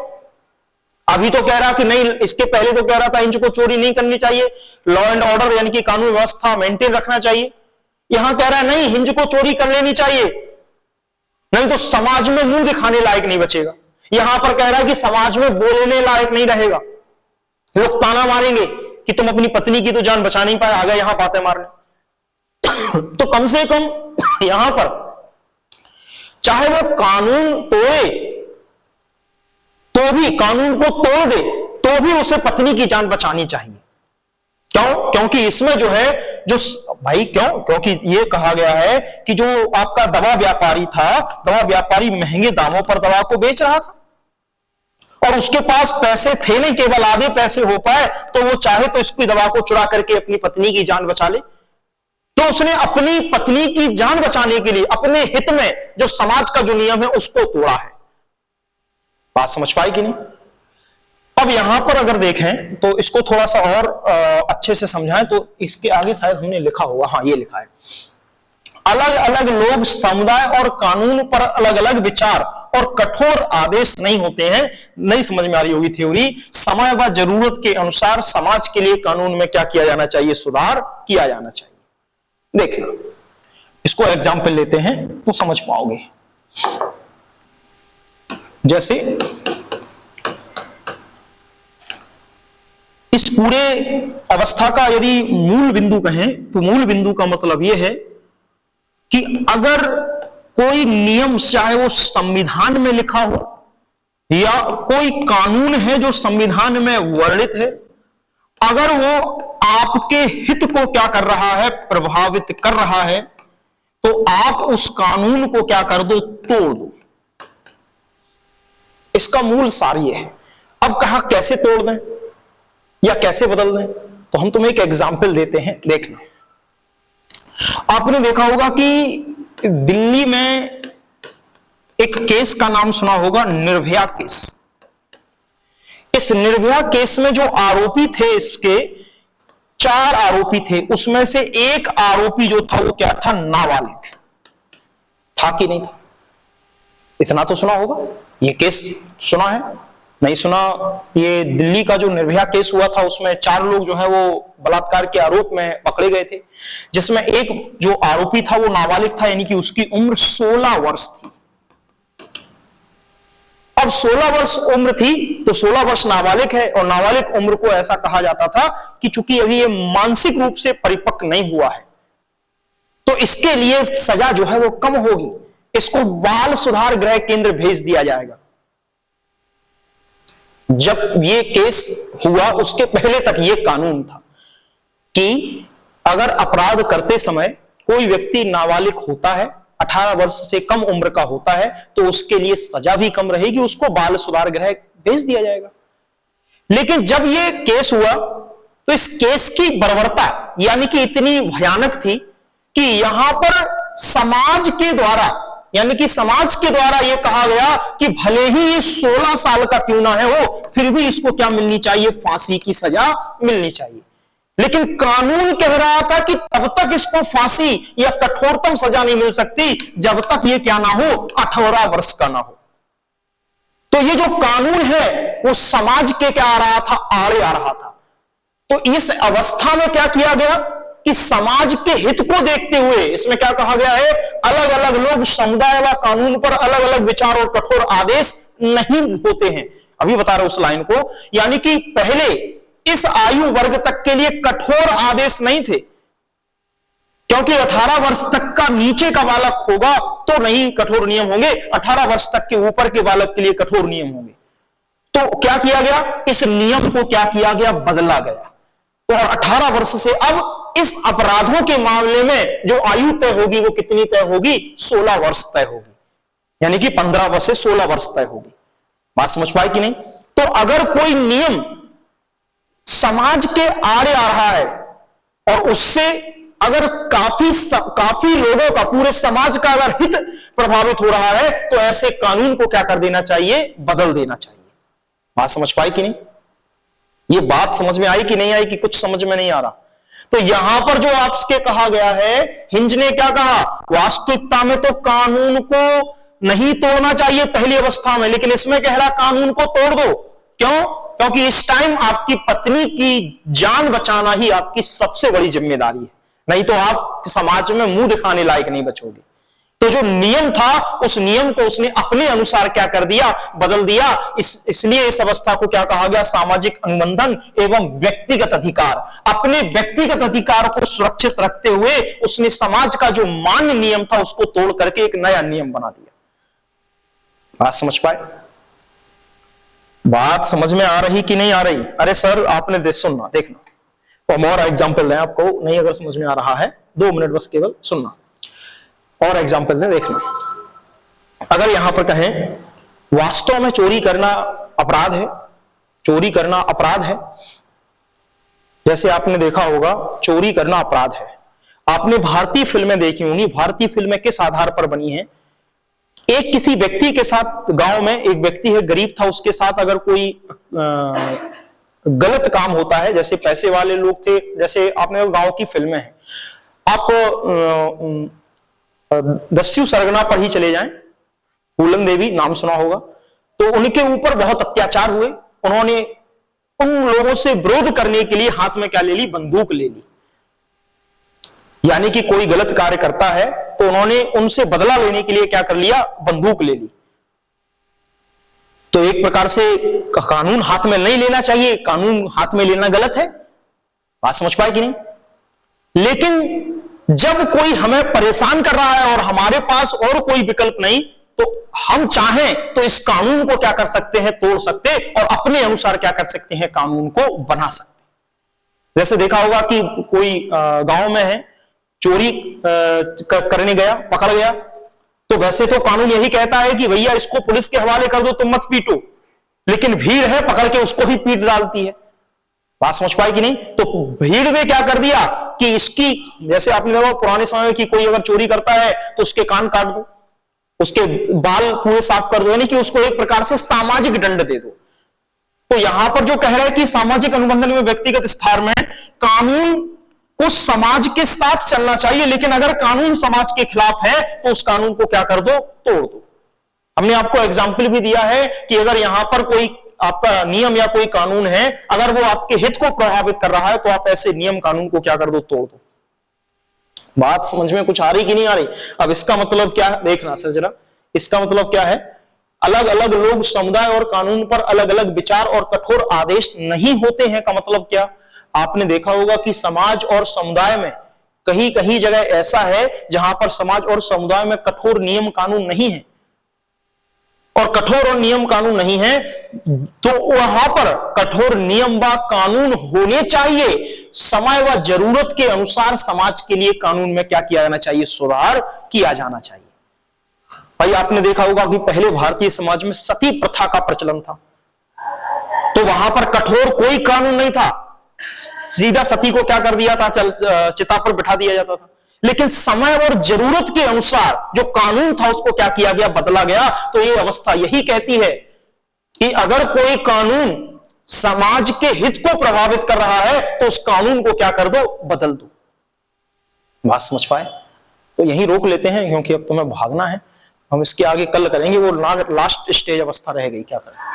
अभी तो कह रहा कि नहीं, इसके पहले तो कह रहा था हिंच को चोरी नहीं करनी चाहिए, लॉ एंड ऑर्डर यानी कि कानून व्यवस्था मेंटेन रखना चाहिए। यहां कह रहा है नहीं, हिंज को चोरी कर लेनी चाहिए, नहीं तो समाज में मुंह दिखाने लायक नहीं बचेगा। यहां पर कह रहा है कि समाज में बोलने लायक नहीं रहेगा, लोग ताना मारेंगे कि तुम अपनी पत्नी की तो जान बचा नहीं पाए, आ गए यहां बातें मारने। तो कम से कम यहां पर चाहे वो कानून तोड़े तो भी, कानून को तोड़ दे तो भी उसे पत्नी की जान बचानी चाहिए। क्यों? क्योंकि इसमें जो है, जो भाई क्यों, क्योंकि ये कहा गया है कि जो आपका दवा व्यापारी था, दवा व्यापारी महंगे दामों पर दवा को बेच रहा था और उसके पास पैसे थे नहीं, केवल आधे पैसे हो पाए, तो वो चाहे तो इसकी दवा को चुरा करके अपनी पत्नी की जान बचा ले। तो उसने अपनी पत्नी की जान बचाने के लिए अपने हित में जो समाज का जो नियम है उसको तोड़ा है। बात समझ पाई कि नहीं? अब यहां पर अगर देखें तो इसको थोड़ा सा और अच्छे से समझाएं तो इसके आगे शायद हमने लिखा होगा, हाँ ये लिखा है, अलग अलग लोग, समुदाय और कानून पर अलग अलग विचार और कठोर आदेश नहीं होते हैं। नहीं समझ में आ रही होगी थ्योरी। समय व जरूरत के अनुसार समाज के लिए कानून में क्या किया जाना चाहिए, सुधार किया जाना चाहिए। देखना, इसको एग्जाम्पल लेते हैं तो समझ पाओगे। जैसे इस पूरे अवस्था का यदि मूल बिंदु कहें तो मूल बिंदु का मतलब यह है कि अगर कोई नियम, चाहे वो संविधान में लिखा हो या कोई कानून है जो संविधान में वर्णित है, अगर वो आपके हित को क्या कर रहा है, प्रभावित कर रहा है, तो आप उस कानून को क्या कर दो, तोड़ दो। इसका मूल सार ये है। अब कहा कैसे तोड़ दें या कैसे बदल दें, तो हम तुम्हें एक एग्जाम्पल देते हैं। देखना, आपने देखा होगा कि दिल्ली में एक केस का नाम सुना होगा, निर्भया केस। इस निर्भया केस में जो आरोपी थे, इसके 4 आरोपी थे, उसमें से एक आरोपी जो था वो क्या था, नाबालिग था कि नहीं था? इतना तो सुना होगा। ये केस सुना है? नहीं सुना? ये दिल्ली का जो निर्भया केस हुआ था उसमें 4 लोग जो है वो बलात्कार के आरोप में पकड़े गए थे, जिसमें एक जो आरोपी था वो नाबालिग था, यानी कि उसकी उम्र 16 वर्ष थी। अब 16 वर्ष उम्र थी तो 16 वर्ष नाबालिग है, और नाबालिग उम्र को ऐसा कहा जाता था कि चूंकि अभी ये मानसिक रूप से परिपक्व नहीं हुआ है तो इसके लिए सजा जो है वो कम होगी, इसको बाल सुधार गृह केंद्र भेज दिया जाएगा। जब ये केस हुआ उसके पहले तक ये कानून था कि अगर अपराध करते समय कोई व्यक्ति नाबालिग होता है, 18 वर्ष से कम उम्र का होता है, तो उसके लिए सजा भी कम रहेगी, उसको बाल सुधार गृह भेज दिया जाएगा। लेकिन जब ये केस हुआ तो इस केस की बर्बरता यानी कि इतनी भयानक थी कि यहां पर समाज के द्वारा यानी कि समाज के द्वारा यह कहा गया कि भले ही ये 16 साल का क्यों ना है हो, फिर भी इसको क्या मिलनी चाहिए, फांसी की सजा मिलनी चाहिए। लेकिन कानून कह रहा था कि तब तक इसको फांसी या कठोरतम सजा नहीं मिल सकती जब तक ये क्या ना हो, 18 वर्ष का ना हो। तो ये जो कानून है वो समाज के क्या आ रहा था, आड़े आ रहा था। तो इस अवस्था में क्या किया गया कि समाज के हित को देखते हुए इसमें क्या कहा गया है, अलग अलग लोग समुदाय व कानून पर अलग अलग विचार और कठोर आदेश नहीं होते हैं। अभी बता रहे उस लाइन को, यानी कि पहले इस आयु वर्ग तक के लिए कठोर आदेश नहीं थे, क्योंकि 18 वर्ष तक का नीचे का बालक होगा तो नहीं कठोर नियम होंगे, 18 वर्ष तक के ऊपर के बालक के लिए कठोर नियम होंगे। तो क्या किया गया, इस नियम को क्या किया गया, बदला गया। तो 18 वर्ष से अब इस अपराधों के मामले में जो आयु तय होगी वो कितनी तय होगी, 16 वर्ष तय होगी, यानी कि 15 वर्ष से 16 वर्ष तय होगी। बात समझ पाए कि नहीं? तो अगर कोई नियम समाज के आड़े आ रहा है और उससे अगर काफी लोगों का, पूरे समाज का अगर हित प्रभावित हो रहा है, तो ऐसे कानून को क्या कर देना चाहिए, बदल देना चाहिए। बात समझ पाई कि नहीं? ये बात समझ में आई कि नहीं आई, कि कुछ समझ में नहीं आ रहा? तो यहां पर जो आपसे कहा गया है, हिंज ने क्या कहा, वास्तविकता में तो कानून को नहीं तोड़ना चाहिए पहली अवस्था में, लेकिन इसमें कह रहा कानून को तोड़ दो। क्यों? क्योंकि इस टाइम आपकी पत्नी की जान बचाना ही आपकी सबसे बड़ी जिम्मेदारी है, नहीं तो आप समाज में मुंह दिखाने लायक नहीं बचोगे। तो जो नियम था उस नियम को उसने अपने अनुसार क्या कर दिया, बदल दिया। इसलिए इस अवस्था को क्या कहा गया, सामाजिक अनुबंधन एवं व्यक्तिगत अधिकार। अपने व्यक्तिगत अधिकार को सुरक्षित रखते हुए उसने समाज का जो मान्य नियम था उसको तोड़ करके एक नया नियम बना दिया। बात समझ पाए? बात समझ में आ रही कि नहीं आ रही? अरे सर आपने सुनना, देखना और एग्जाम्पल दें, आपको नहीं अगर समझ में आ रहा है 2 मिनट बस केवल सुनना और एग्जाम्पल दें, देखना। अगर यहां पर कहें वास्तव में चोरी करना अपराध है, चोरी करना अपराध है, जैसे आपने देखा होगा चोरी करना अपराध है। आपने भारतीय फिल्में देखी होंगी, भारतीय फिल्में किस आधार पर बनी हैं? एक किसी व्यक्ति के साथ, गांव में एक व्यक्ति है, गरीब था, उसके साथ अगर कोई गलत काम होता है, जैसे पैसे वाले लोग थे, जैसे आपने गांव की फिल्में हैं, आप दस्यु सरगना पर ही चले जाएं, फूलन देवी नाम सुना होगा, तो उनके ऊपर बहुत अत्याचार हुए। उन्होंने उन लोगों से विरोध करने के लिए हाथ में क्या ले ली, बंदूक ले ली। यानी कि कोई गलत कार्य करता है तो उन्होंने उनसे बदला लेने के लिए क्या कर लिया, बंदूक ले ली। तो एक प्रकार से कानून हाथ में नहीं लेना चाहिए, कानून हाथ में लेना गलत है। बात समझ पाए कि नहीं? लेकिन जब कोई हमें परेशान कर रहा है और हमारे पास और कोई विकल्प नहीं, तो हम चाहें तो इस कानून को क्या कर सकते हैं, तोड़ सकते हैं और अपने अनुसार क्या कर सकते हैं, कानून को बना सकते। जैसे देखा होगा कि कोई गांव में है, चोरी करने गया, पकड़ गया, तो वैसे तो कानून यही कहता है कि भैया इसको पुलिस के हवाले कर दो, तुम मत पीटो, लेकिन भीड़ है पकड़ के उसको ही पीट डालती है। बात समझ पाई कि नहीं? तो भीड़ ने क्या कर दिया कि इसकी, जैसे आपने देखा पुराने समय में कि कोई अगर चोरी करता है तो उसके कान काट दो, उसके बाल पूरे साफ कर दो, यानी कि उसको एक प्रकार से सामाजिक दंड दे दो। तो यहां पर जो कह रहा है कि सामाजिक अनुबंधन में व्यक्तिगत स्तर में कानून को समाज के साथ चलना चाहिए, लेकिन अगर कानून समाज के खिलाफ है तो उस कानून को क्या कर दो, तोड़ दो। हमने आपको एग्जाम्पल भी दिया है कि अगर यहां पर कोई आपका नियम या कोई कानून है, अगर वो आपके हित को प्रभावित कर रहा है तो आप ऐसे नियम कानून को क्या कर दो, तोड़ दो। बात समझ में कुछ आ रही कि नहीं आ रही? अब इसका मतलब क्या है, देखना सर जरा, इसका मतलब क्या है, अलग अलग लोग समुदाय और कानून पर अलग अलग विचार और कठोर आदेश नहीं होते हैं का मतलब क्या? आपने देखा होगा कि समाज और समुदाय में कहीं कहीं जगह ऐसा है जहां पर समाज और समुदाय में कठोर नियम कानून नहीं है, और कठोर और नियम कानून नहीं है, तो वहां पर कठोर नियम व कानून होने चाहिए। समय व जरूरत के अनुसार समाज के लिए कानून में क्या किया जाना चाहिए? सुधार किया जाना चाहिए। भाई आपने देखा होगा कि पहले भारतीय समाज में सती प्रथा का प्रचलन था, तो वहां पर कठोर कोई कानून नहीं था, सीधा सती को क्या कर दिया था? चिता पर बिठा दिया जाता था। लेकिन समय और जरूरत के अनुसार जो कानून था उसको क्या किया गया? बदला गया। तो ये अवस्था यही कहती है कि अगर कोई कानून समाज के हित को प्रभावित कर रहा है तो उस कानून को क्या कर दो? बदल दो। बात समझ पाए? तो यहीं रोक लेते हैं क्योंकि अब तुम्हें भागना है। हम इसके आगे कल करेंगे, वो लास्ट स्टेज अवस्था रह गई, क्या करें।